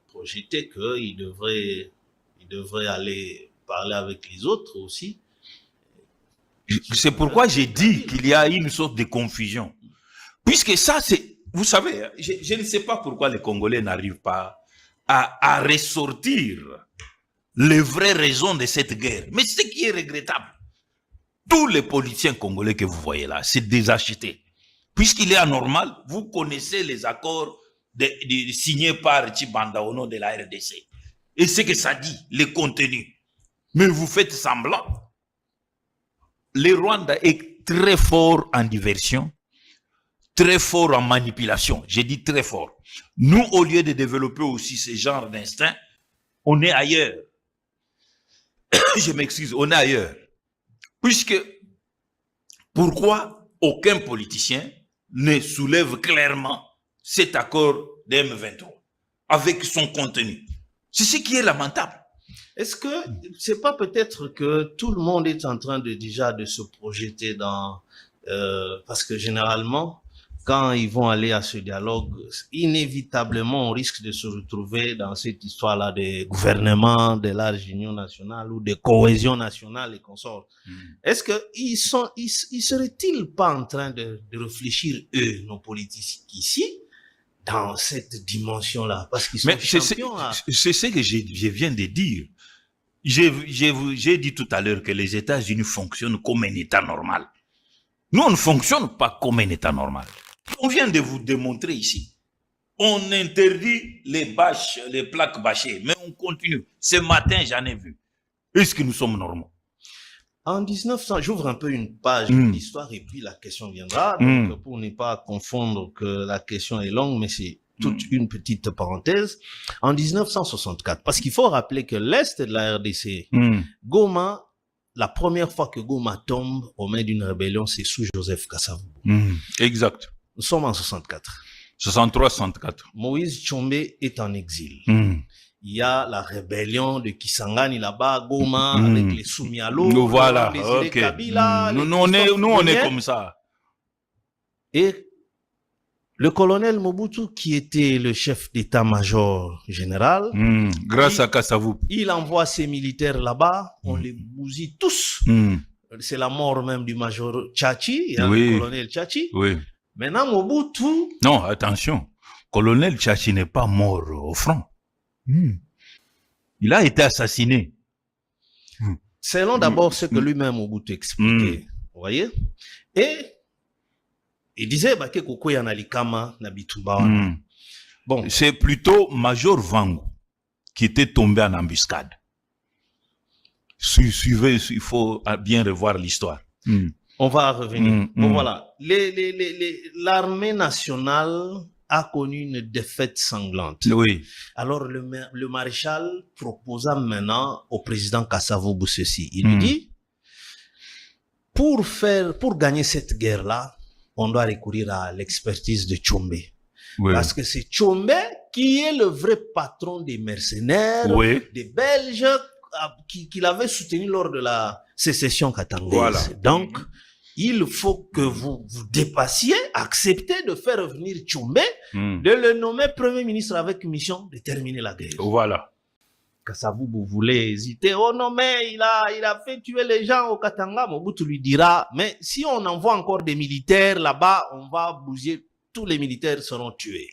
projeté qu'il devrait aller parler avec les autres aussi. C'est pourquoi j'ai dit qu'il y a une sorte de confusion. Puisque ça, vous savez, je ne sais pas pourquoi les Congolais n'arrivent pas à ressortir les vraies raisons de cette guerre. Mais ce qui est regrettable, tous les politiciens congolais que vous voyez là, c'est désacheté. Puisqu'il est anormal, vous connaissez les accords signés par Tshibanda au nom de la RDC. Et ce que ça dit, les contenus. Mais vous faites semblant. Le Rwanda est très fort en diversion, très fort en manipulation. J'ai dit très fort. Nous, au lieu de développer aussi ce genre d'instinct, on est ailleurs. Je m'excuse, on est ailleurs. Puisque, pourquoi aucun politicien ne soulève clairement cet accord de M23 avec son contenu? C'est ce qui est lamentable. Est-ce que c'est pas peut-être que tout le monde est en train de se projeter dans parce que généralement quand ils vont aller à ce dialogue, inévitablement on risque de se retrouver dans cette histoire-là de gouvernement, de large union nationale ou de cohésion nationale et consorts. Est-ce que ils seraient-ils pas en train de réfléchir eux, nos politiciens ici, dans cette dimension-là, parce qu'ils sont champions. C'est ce que je viens de dire. J'ai dit tout à l'heure que les États-Unis fonctionnent comme un État normal. Nous, on ne fonctionne pas comme un État normal. On vient de vous démontrer ici. On interdit les bâches, les plaques bâchées, mais on continue. Ce matin, j'en ai vu. Est-ce que nous sommes normaux? En 1900, j'ouvre un peu une page de l'histoire et puis la question viendra. Donc, pour ne pas confondre que la question est longue, mais c'est toute une petite parenthèse. En 1964, parce qu'il faut rappeler que l'Est de la RDC, Goma, la première fois que Goma tombe aux mains d'une rébellion, c'est sous Joseph Kasavubu. Exact. Nous sommes en 64. 63-64. Moïse Tshombe est en exil. Il y a la rébellion de Kisangani là-bas, Goma, avec les Soumialo, voilà, les Kabila. Nous, on est comme ça. Et le colonel Mobutu, qui était le chef d'état-major général, grâce à Kasavubu, il envoie ses militaires là-bas, on les bousille tous. C'est la mort même du major Tchachi, le colonel Tchachi. Oui. Maintenant, Mobutu... Non, attention, colonel Tchachi n'est pas mort au front. Il a été assassiné. Selon d'abord ce que lui-même Mobutu expliquait, vous voyez. Et il disait que Kokoya Nalikama Nabitumba. Bon, c'est plutôt Major Vangu qui était tombé en embuscade. Suivez, il faut bien revoir l'histoire. On va revenir. Bon, voilà. L'armée nationale a connu une défaite sanglante. Oui. Alors, le maréchal proposa maintenant au président Kasavubu ceci. Il lui dit, pour gagner cette guerre-là, on doit recourir à l'expertise de Tshombe. Oui. Parce que c'est Tshombe qui est le vrai patron des mercenaires, des Belges, qu'il avait soutenu lors de la sécession katangaise. Voilà. Donc, il faut que vous vous dépassiez, acceptez de faire revenir Tchoumbé, de le nommer Premier ministre avec mission de terminer la guerre. Voilà. Kassavou, vous voulez hésiter. Oh non, mais il a fait tuer les gens au Katanga. Mobutu lui dira, mais si on envoie encore des militaires là-bas, on va bouger, tous les militaires seront tués.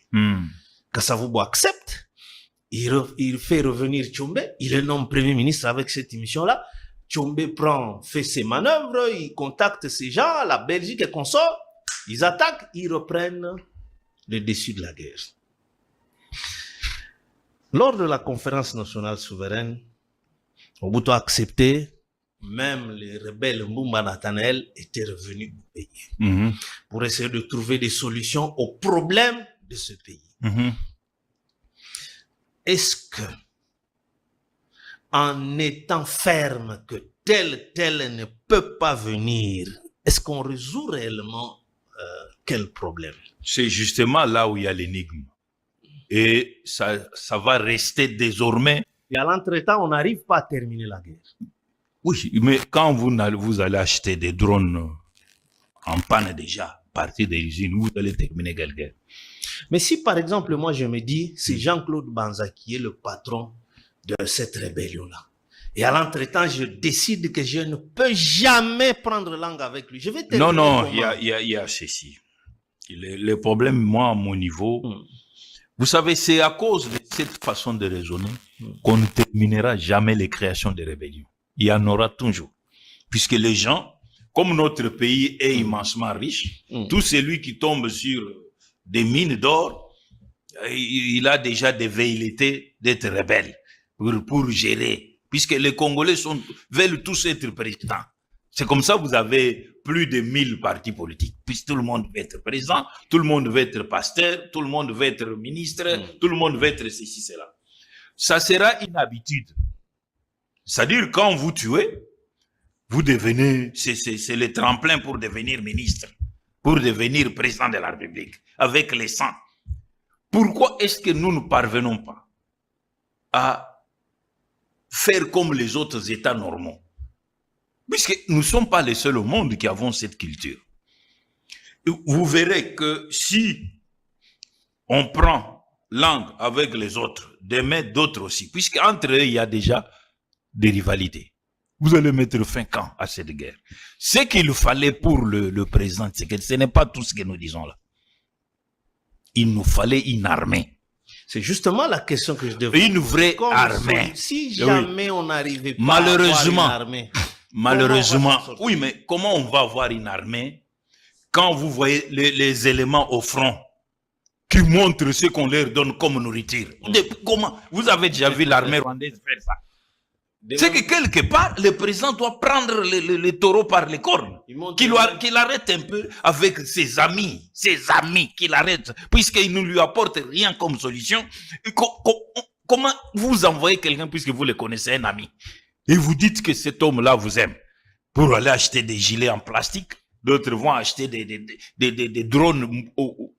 Kassavou accepte. Il fait revenir Tchoumbé. Il le nomme Premier ministre avec cette mission-là. Tchoumbé fait ses manœuvres, il contacte ces gens, la Belgique et consorts. Ils attaquent, ils reprennent le dessus de la guerre. Lors de la conférence nationale souveraine, Mobutu a accepté, même les rebelles Mbumba Nathanaël étaient revenus au pays pour essayer de trouver des solutions aux problèmes de ce pays. Est-ce que, en étant ferme que tel ne peut pas venir, est-ce qu'on résout réellement quel problème? C'est justement là où il y a l'énigme. Et ça va rester désormais. Et à l'entretemps, on n'arrive pas à terminer la guerre. Oui, mais quand vous allez acheter des drones en panne déjà, à partir des usines, vous allez terminer quelle guerre? Mais si par exemple, moi je me dis, c'est Jean-Claude Banza qui est le patron de cette rébellion-là. Et à l'entretemps, je décide que je ne peux jamais prendre langue avec lui. Je vais terminer. Non, il y a ceci. Le problème, moi, à mon niveau, vous savez, c'est à cause de cette façon de raisonner qu'on ne terminera jamais les créations de rébellions. Il y en aura toujours. Puisque les gens, comme notre pays est immensement riche, tout celui qui tombe sur des mines d'or, il a déjà des velléités d'être rebelle pour gérer. Puisque les Congolais veulent tous être présidents. C'est comme ça que vous avez plus de 1000 partis politiques. Puisque tout le monde veut être président, tout le monde veut être pasteur, tout le monde veut être ministre, tout le monde veut être ceci, cela. Ça sera une habitude. C'est-à-dire, quand vous tuez, vous devenez, c'est le tremplin pour devenir ministre, pour devenir président de la République, avec les sangs. Pourquoi est-ce que nous ne parvenons pas à faire comme les autres États normaux? Puisque nous ne sommes pas les seuls au monde qui avons cette culture. Vous verrez que si on prend langue avec les autres, demain d'autres aussi, puisqu'entre eux, il y a déjà des rivalités. Vous allez mettre fin quand à cette guerre? Ce qu'il fallait pour le président, c'est que ce n'est pas tout ce que nous disons là. Il nous fallait une armée. C'est justement la question que je devais. Une vraie armée. Si jamais on n'arrivait pas malheureusement, à avoir une armée. Malheureusement, oui, mais comment on va avoir une armée quand vous voyez les éléments au front qui montrent ce qu'on leur donne comme nourriture? Comment? Vous avez déjà vu l'armée rwandaise faire ça? C'est que quelque part, le président doit prendre les taureaux par les cornes, qu'il arrête un peu avec ses amis, qu'il arrête, puisqu'il ne lui apporte rien comme solution. Comment vous envoyez quelqu'un, puisque vous le connaissez, un ami, et vous dites que cet homme-là vous aime, pour aller acheter des gilets en plastique, d'autres vont acheter des drones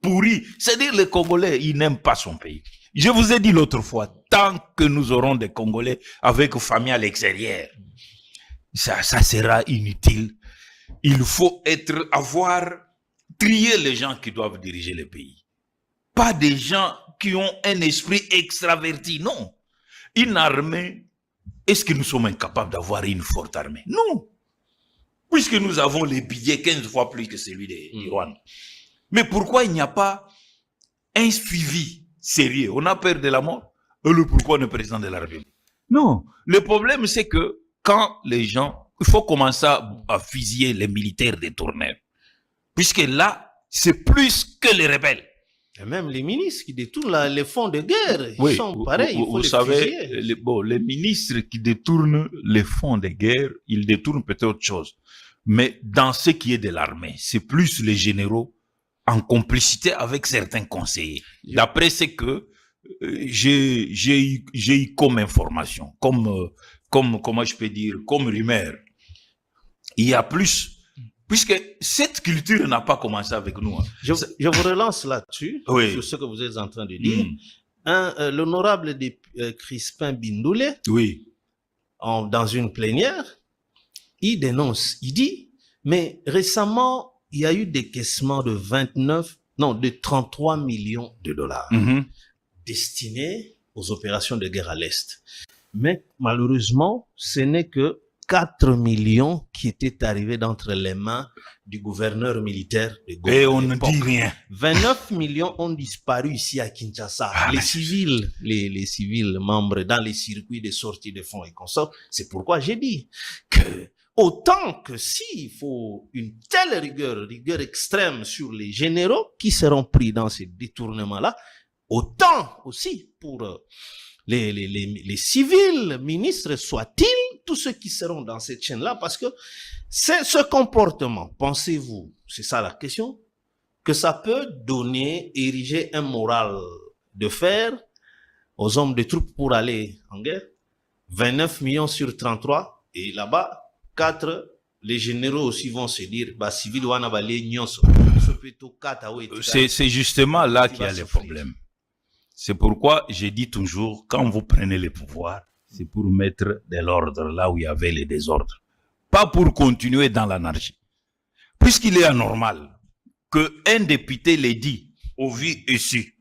pourris. C'est-à-dire, les Congolais, ils n'aiment pas son pays. Je vous ai dit l'autre fois, tant que nous aurons des Congolais avec famille à l'extérieur, ça sera inutile. Il faut trier les gens qui doivent diriger le pays. Pas des gens qui ont un esprit extraverti, non. Une armée, est-ce que nous sommes incapables d'avoir une forte armée? Non. Puisque nous avons les billets 15 fois plus que celui du Rwanda. Mais pourquoi il n'y a pas un suivi sérieux? On a peur de la mort. Et pourquoi le président de la République? Non. Le problème, c'est que quand les gens, il faut commencer à fusiller les militaires des tourneurs. Puisque là, c'est plus que les rebelles. Et même les ministres qui détournent les fonds de guerre, ils sont pareils. Vous savez, les ministres qui détournent les fonds de guerre, ils détournent peut-être autre chose. Mais dans ce qui est de l'armée, c'est plus les généraux en complicité avec certains conseillers. D'après ce que j'ai eu comme information, comme comment je peux dire, comme rumeur, il y a plus, puisque cette culture n'a pas commencé avec nous. Hein. Je vous relance là-dessus, sur ce que vous êtes en train de dire. L'honorable Crispin Bindoulé, dans une plénière, il dénonce, il dit, Mais récemment, il y a eu des caissements de 33 millions de dollars destinés aux opérations de guerre à l'Est. Mais malheureusement, ce n'est que 4 millions qui étaient arrivés d'entre les mains du gouverneur militaire de Goma. Et on ne dit rien. 29 millions ont disparu ici à Kinshasa. Les civils membres dans les circuits de sortie de fonds et consorts. C'est pourquoi j'ai dit que autant que s'il faut une telle rigueur extrême sur les généraux qui seront pris dans ces détournements-là, autant aussi pour les civils, ministres soient-ils, tous ceux qui seront dans cette chaîne-là, parce que c'est ce comportement, pensez-vous, c'est ça la question, que ça peut ériger un moral de fer aux hommes de troupes pour aller en guerre. 29 millions sur 33, et là-bas, 4, les généraux aussi vont se dire, civil wana balé nyonso. C'est justement là qu'il y a les problèmes. C'est pourquoi j'ai dit toujours, quand vous prenez le pouvoir, c'est pour mettre de l'ordre là où il y avait les désordres. Pas pour continuer dans l'anarchie. Puisqu'il est anormal qu'un député l'ait dit au vu et su,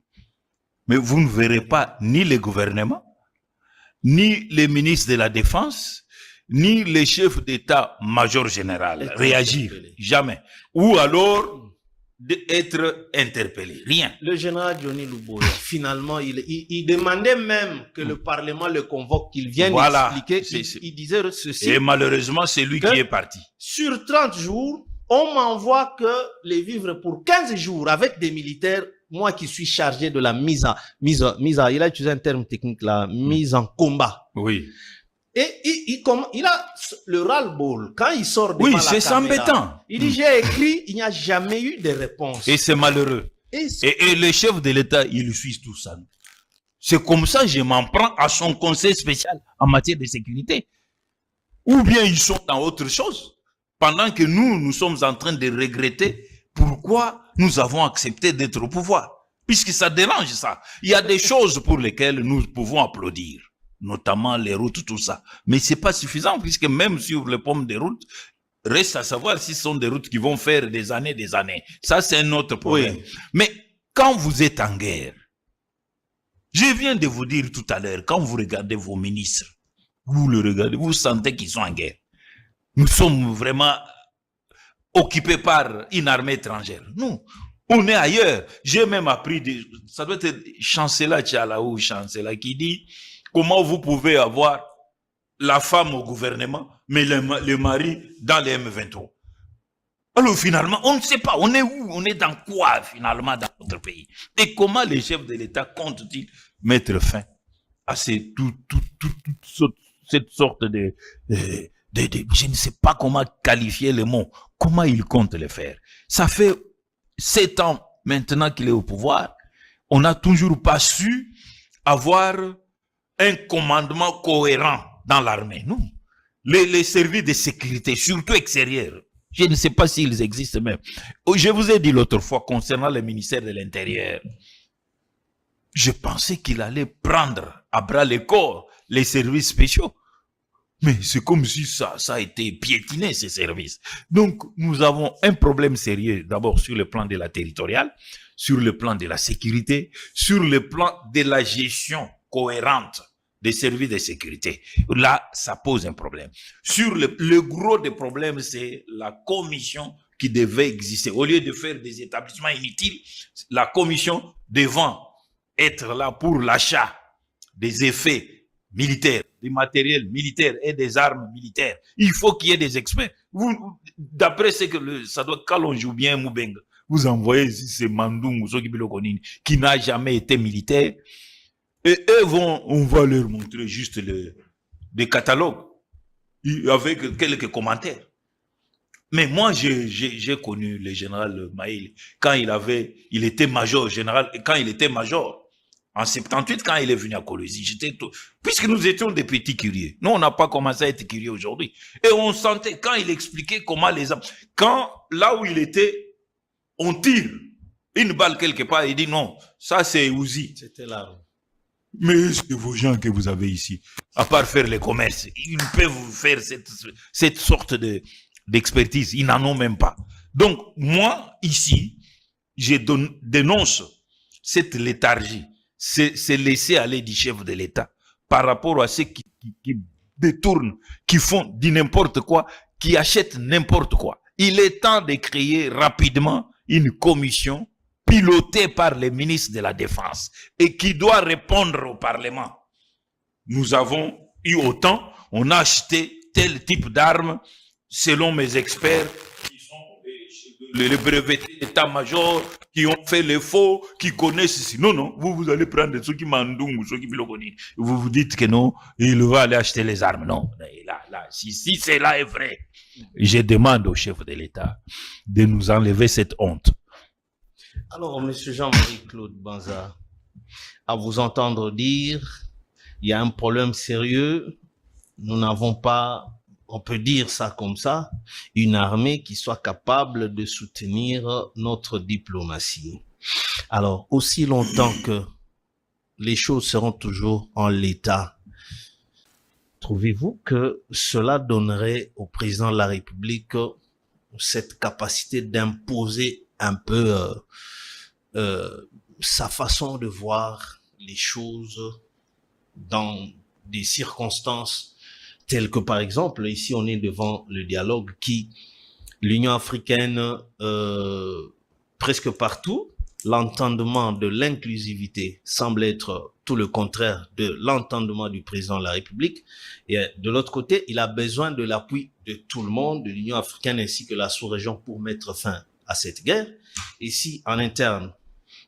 mais vous ne verrez pas ni le gouvernement, ni les ministres de la Défense, ni les chefs d'état-major général réagir. Jamais. Ou alors d'être interpellé. Rien. Le général Johnny Luboya, finalement, il demandait même que le Parlement le convoque, qu'il vienne expliquer. Il disait ceci. Et malheureusement, c'est lui qui est parti. Sur 30 jours, on m'envoie que les vivres pour 15 jours avec des militaires, moi qui suis chargé de la mise à, il a utilisé un terme technique, la mise en combat. Oui. Et il a le ras-le-bol. Quand il sort de la caméra, c'est embêtant. Il dit, j'ai écrit, il n'y a jamais eu de réponse. Et c'est malheureux. Et le chef de l'État, il suit tout ça. C'est comme ça, je m'en prends à son conseil spécial en matière de sécurité. Ou bien ils sont dans autre chose. Pendant que nous sommes en train de regretter pourquoi nous avons accepté d'être au pouvoir. Puisque ça dérange ça. Il y a des choses pour lesquelles nous pouvons applaudir. Notamment les routes, tout ça. Mais c'est pas suffisant, puisque même sur les pommes de route, reste à savoir si ce sont des routes qui vont faire des années. Ça, c'est un autre problème. Oui. Mais quand vous êtes en guerre, je viens de vous dire tout à l'heure, quand vous regardez vos ministres, vous le regardez, vous sentez qu'ils sont en guerre. Nous sommes vraiment occupés par une armée étrangère. Nous, on est ailleurs. J'ai même appris, ça doit être Chancela Tchala ou Chancela qui dit, comment vous pouvez avoir la femme au gouvernement, mais le mari dans les M23? Alors finalement, on ne sait pas. On est où? On est dans quoi finalement dans notre pays? Et comment les chefs de l'État comptent-ils mettre fin à cette sorte de je ne sais pas comment qualifier le mot. Comment ils comptent le faire? Ça fait 7 ans maintenant qu'il est au pouvoir. On n'a toujours pas su avoir un commandement cohérent dans l'armée. Non. Les services de sécurité, surtout extérieurs, je ne sais pas s'ils existent même. Je vous ai dit l'autre fois concernant le ministère de l'Intérieur, je pensais qu'il allait prendre à bras le corps les services spéciaux. Mais c'est comme si ça a été piétiné, ces services. Donc, nous avons un problème sérieux, d'abord sur le plan de la territoriale, sur le plan de la sécurité, sur le plan de la gestion cohérente des services de sécurité. Là, ça pose un problème. Sur le gros des problèmes, c'est la commission qui devait exister. Au lieu de faire des établissements inutiles, la commission devant être là pour l'achat des effets militaires, des matériels militaires et des armes militaires. Il faut qu'il y ait des experts. D'après ce que ça doit, quand on joue bien Moubenga, vous envoyez ces Mandou qui n'a jamais été militaire. Et eux on va leur montrer juste des catalogues avec quelques commentaires. Mais moi, j'ai connu le général Maïl quand il était major général, et quand il était major, en 78, quand il est venu à Colosie, puisque nous étions des petits curieux. Nous, on n'a pas commencé à être curieux aujourd'hui. Et on sentait, quand il expliquait comment les armes, là où il était, on tire une balle quelque part, il dit non, ça c'est Uzi. C'était l'arme. Mais est-ce que vos gens que vous avez ici, à part faire les commerces, ils peuvent vous faire cette sorte de d'expertise. Ils n'en ont même pas. Donc, moi, ici, je dénonce cette léthargie, c'est laisser aller du chef de l'État par rapport à ceux qui détournent, qui font du n'importe quoi, qui achètent n'importe quoi. Il est temps de créer rapidement une commission pilotée par les ministres de la Défense et qui doit répondre au Parlement. Nous avons eu autant, on a acheté tel type d'armes selon mes experts qui sont les brevetés d'état-major, qui ont fait les faux, qui connaissent ici. Non, vous allez prendre ceux qui mandung ou ceux qui bilogoni. Vous vous dites que non, il va aller acheter les armes. Non, si cela est vrai, je demande au chef de l'État de nous enlever cette honte. Alors, monsieur Jean-Marie Claude Banza, à vous entendre dire, il y a un problème sérieux. Nous n'avons pas, on peut dire ça comme ça, une armée qui soit capable de soutenir notre diplomatie. Alors, aussi longtemps que les choses seront toujours en l'état, trouvez-vous que cela donnerait au président de la République cette capacité d'imposer un peu sa façon de voir les choses dans des circonstances telles que, par exemple, ici on est devant le dialogue qui, l'Union africaine, presque partout, l'entendement de l'inclusivité semble être tout le contraire de l'entendement du président de la République. Et de l'autre côté, il a besoin de l'appui de tout le monde, de l'Union africaine ainsi que la sous-région pour mettre fin à cette guerre. Et si en interne,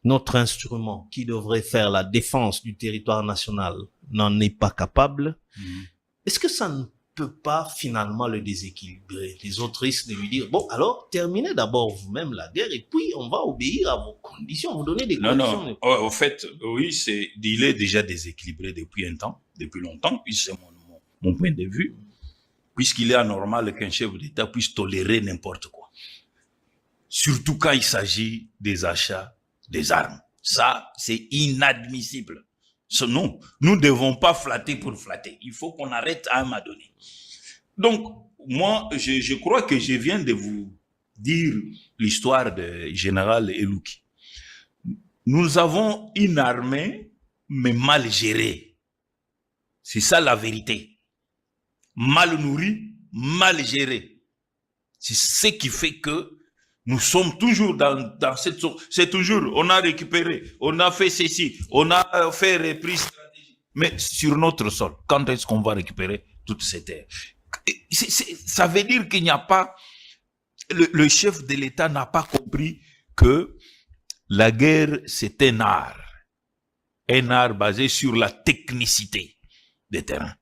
notre instrument qui devrait faire la défense du territoire national n'en est pas capable, est-ce que ça ne peut pas finalement le déséquilibrer? Les autres risquent de lui dire, bon, alors terminez d'abord vous-même la guerre et puis on va obéir à vos conditions, vous donner des conditions. Non, au fait, oui, il est déjà déséquilibré depuis un temps, depuis longtemps, puis c'est mon point de vue, puisqu'il est anormal qu'un chef d'État puisse tolérer n'importe quoi. Surtout quand il s'agit des achats des armes. Ça, c'est inadmissible. Non, nous ne devons pas flatter pour flatter. Il faut qu'on arrête à un moment donné. Donc, moi, je crois que je viens de vous dire l'histoire du général Elouki. Nous avons une armée, mais mal gérée. C'est ça la vérité. Mal nourrie, mal gérée. C'est ce qui fait que nous sommes toujours dans cette zone. C'est toujours, on a récupéré, on a fait ceci, on a fait reprise stratégique. Mais sur notre sol, quand est-ce qu'on va récupérer toute cette terre? Ça veut dire qu'il n'y a pas, le chef de l'État n'a pas compris que la guerre, c'est un art basé sur la technicité des terrains.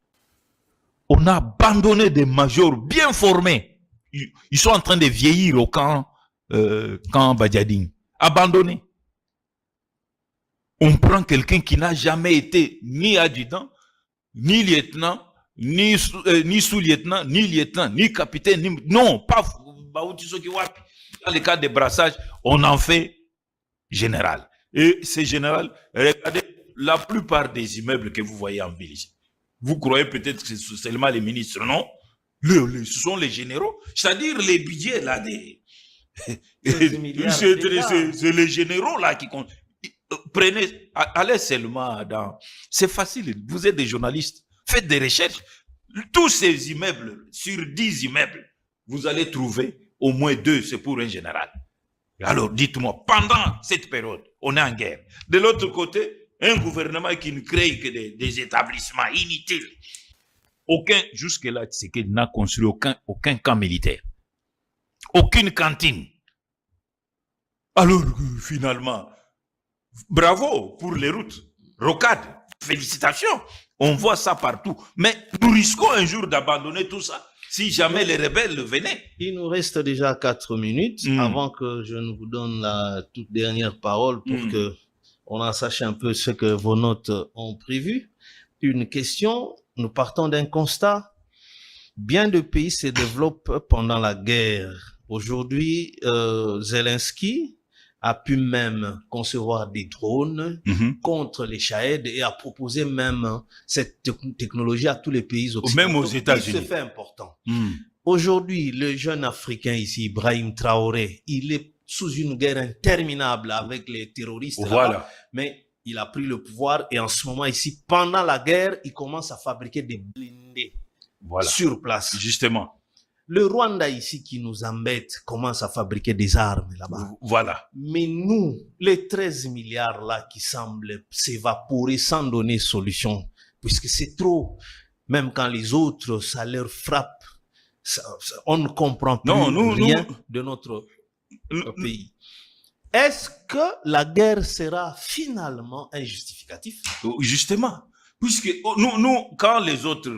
On a abandonné des majors bien formés. Ils sont en train de vieillir au camp Badiadine. Abandonné. On prend quelqu'un qui n'a jamais été ni adjudant, ni lieutenant, ni sous-lieutenant, ni lieutenant, ni capitaine, non, pas dans le cas des brassages, on en fait général. Et ces général, regardez la plupart des immeubles que vous voyez en ville. Vous croyez peut-être que c'est seulement les ministres, non? Ce sont les généraux, c'est-à-dire les budgets là c'est les généraux là qui comptent. Prenez, allez seulement dans. C'est facile, vous êtes des journalistes, faites des recherches. Tous ces immeubles, sur 10 immeubles, vous allez trouver au moins 2, c'est pour un général. Alors dites-moi, pendant cette période, on est en guerre. De l'autre côté, un gouvernement qui ne crée que des établissements inutiles. Jusque-là, c'est qu'il n'a construit aucun camp militaire. Aucune cantine. Alors, finalement, bravo pour les routes. Rocade, félicitations. On voit ça partout. Mais nous risquons un jour d'abandonner tout ça si jamais les rebelles venaient. Il nous reste déjà 4 minutes avant que je ne vous donne la toute dernière parole pour que on en sache un peu ce que vos notes ont prévu. Une question, nous partons d'un constat. Bien de pays se développent pendant la guerre. Aujourd'hui, Zelensky a pu même concevoir des drones contre les Shahed et a proposé même cette technologie à tous les pays occidentaux. Même aux États-Unis. C'est fait important. Aujourd'hui, le jeune Africain ici, Ibrahim Traoré, il est sous une guerre interminable avec les terroristes. Voilà. Mais il a pris le pouvoir et en ce moment ici, pendant la guerre, il commence à fabriquer des blindés sur place. Justement. Le Rwanda ici qui nous embête commence à fabriquer des armes là-bas. Voilà. Mais nous, les 13 milliards là qui semblent s'évaporer sans donner solution, puisque c'est trop, même quand les autres, ça leur frappe, on ne comprend plus rien de notre pays. Est-ce que la guerre sera finalement un justificatif? Justement. Puisque nous, quand les autres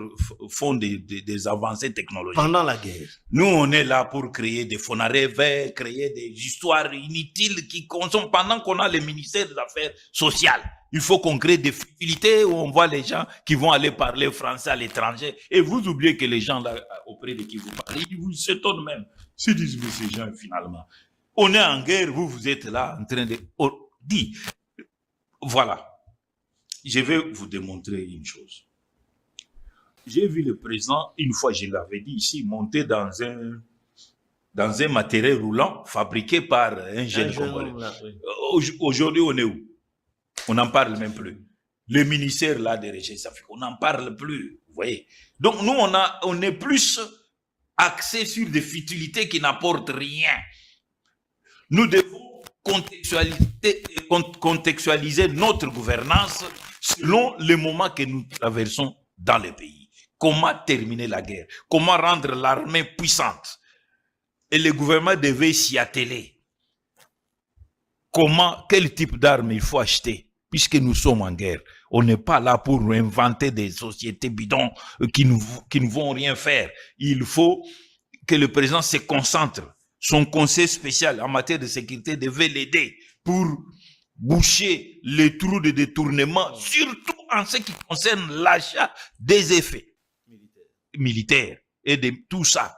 font des avancées technologiques, pendant la guerre, nous, on est là pour créer des fonarés verts, créer des histoires inutiles qui consomment pendant qu'on a le ministère des Affaires sociales. Il faut qu'on crée des futilités où on voit les gens qui vont aller parler français à l'étranger. Et vous oubliez que les gens là, auprès de qui vous parlez, ils vous s'étonnent même. Ils se disent, mais ces gens, finalement, on est en guerre, vous êtes là en train de dire. Voilà. Je vais vous démontrer une chose. J'ai vu le président, une fois je l'avais dit ici, monter dans un matériel roulant fabriqué par un jeune Congolais. Aujourd'hui, on est où? On n'en parle même plus. Le ministère là des Recherches africaines, on n'en parle plus. Vous voyez? Donc nous, on est plus axé sur des futilités qui n'apportent rien. Nous devons contextualiser notre gouvernance selon le moment que nous traversons dans le pays. Comment terminer la guerre? Comment rendre l'armée puissante? Et le gouvernement devait s'y atteler. Quel type d'armes il faut acheter? Puisque nous sommes en guerre. On n'est pas là pour inventer des sociétés bidons qui ne vont rien faire. Il faut que le président se concentre. Son conseil spécial en matière de sécurité devait l'aider pour boucher les trous de détournement, surtout en ce qui concerne l'achat des effets militaires et de tout ça.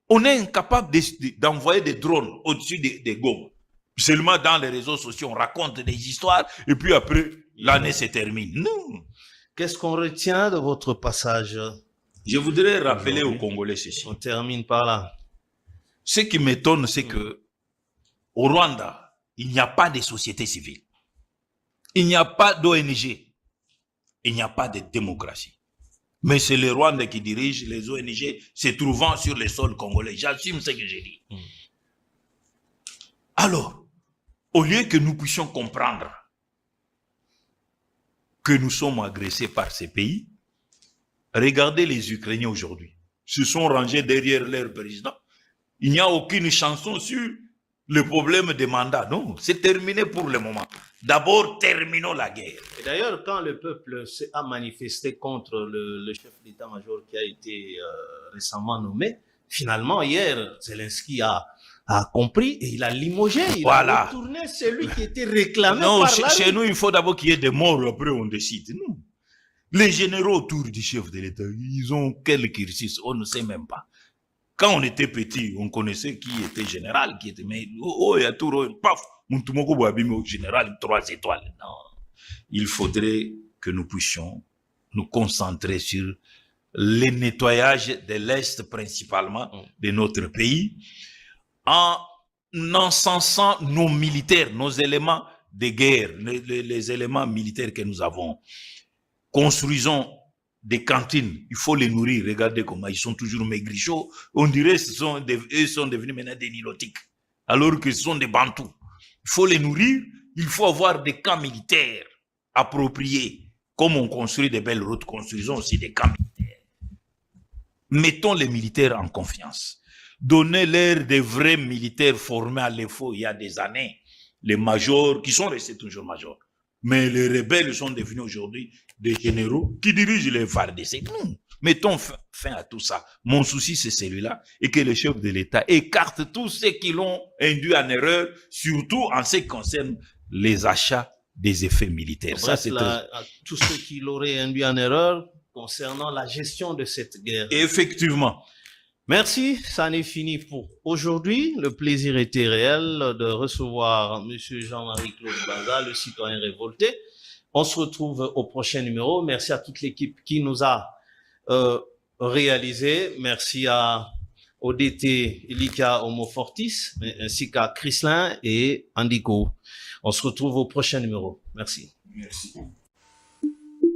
On est incapable d'envoyer des drones au-dessus des Goma. Seulement dans les réseaux sociaux, on raconte des histoires et puis après, l'année se termine. Non. Qu'est-ce qu'on retient de votre passage? Je voudrais rappeler aux Congolais ceci. On termine par là. Ce qui m'étonne, c'est que au Rwanda, il n'y a pas de société civile. Il n'y a pas d'ONG. Il n'y a pas de démocratie. Mais c'est le Rwanda qui dirige les ONG se trouvant sur le sol congolais. J'assume ce que j'ai dit. Alors, au lieu que nous puissions comprendre que nous sommes agressés par ces pays, regardez les Ukrainiens aujourd'hui. Se sont rangés derrière leur président. Il n'y a aucune chanson sur le problème des mandats. Non, c'est terminé pour le moment. D'abord, terminons la guerre. Et d'ailleurs, quand le peuple a manifesté contre le chef d'état-major qui a été récemment nommé, finalement, hier, Zelensky a compris et il a limogé, il a retourné celui qui était réclamé par la chez nous, il faut d'abord qu'il y ait des morts, après on décide. Non. Les généraux autour du chef de l'État, ils ont quel cursus, on ne sait même pas. Quand on était petit, on connaissait qui était général, qui était, mais il y a tout, paf, général 3 étoiles. Non. Il faudrait que nous puissions nous concentrer sur le nettoyage de l'Est principalement de notre pays, en encensant nos militaires, nos éléments de guerre, les éléments militaires que nous avons. Construisons des cantines, il faut les nourrir. Regardez comment ils sont toujours maigrichots. On dirait qu'ils sont devenus maintenant des nilotiques, alors que ce sont des bantous. Il faut les nourrir, il faut avoir des camps militaires appropriés. Comme on construit des belles routes, construisons aussi des camps militaires. Mettons les militaires en confiance. Donnez-leur des vrais militaires formés à l'EFO il y a des années. Les majors, qui sont restés toujours majors. Mais les rebelles sont devenus aujourd'hui des généraux qui dirigent les FARDC. Non. Mettons fin à tout ça. Mon souci, c'est celui-là. Et que le chef de l'État écarte tous ceux qui l'ont induit en erreur, surtout en ce qui concerne les achats des effets militaires. Ça, c'est tous ceux qui l'auraient induit en erreur concernant la gestion de cette guerre. Effectivement. Merci, ça n'est fini pour aujourd'hui. Le plaisir était réel de recevoir M. Jean-Marie Claude Banza, le citoyen révolté. On se retrouve au prochain numéro. Merci à toute l'équipe qui nous a réalisé. Merci à ODT Elika Homofortis, ainsi qu'à Chrislin et Andiko. On se retrouve au prochain numéro. Merci. Merci.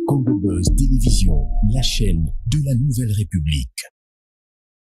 Congo Buzz Télévision, la chaîne de la Nouvelle République.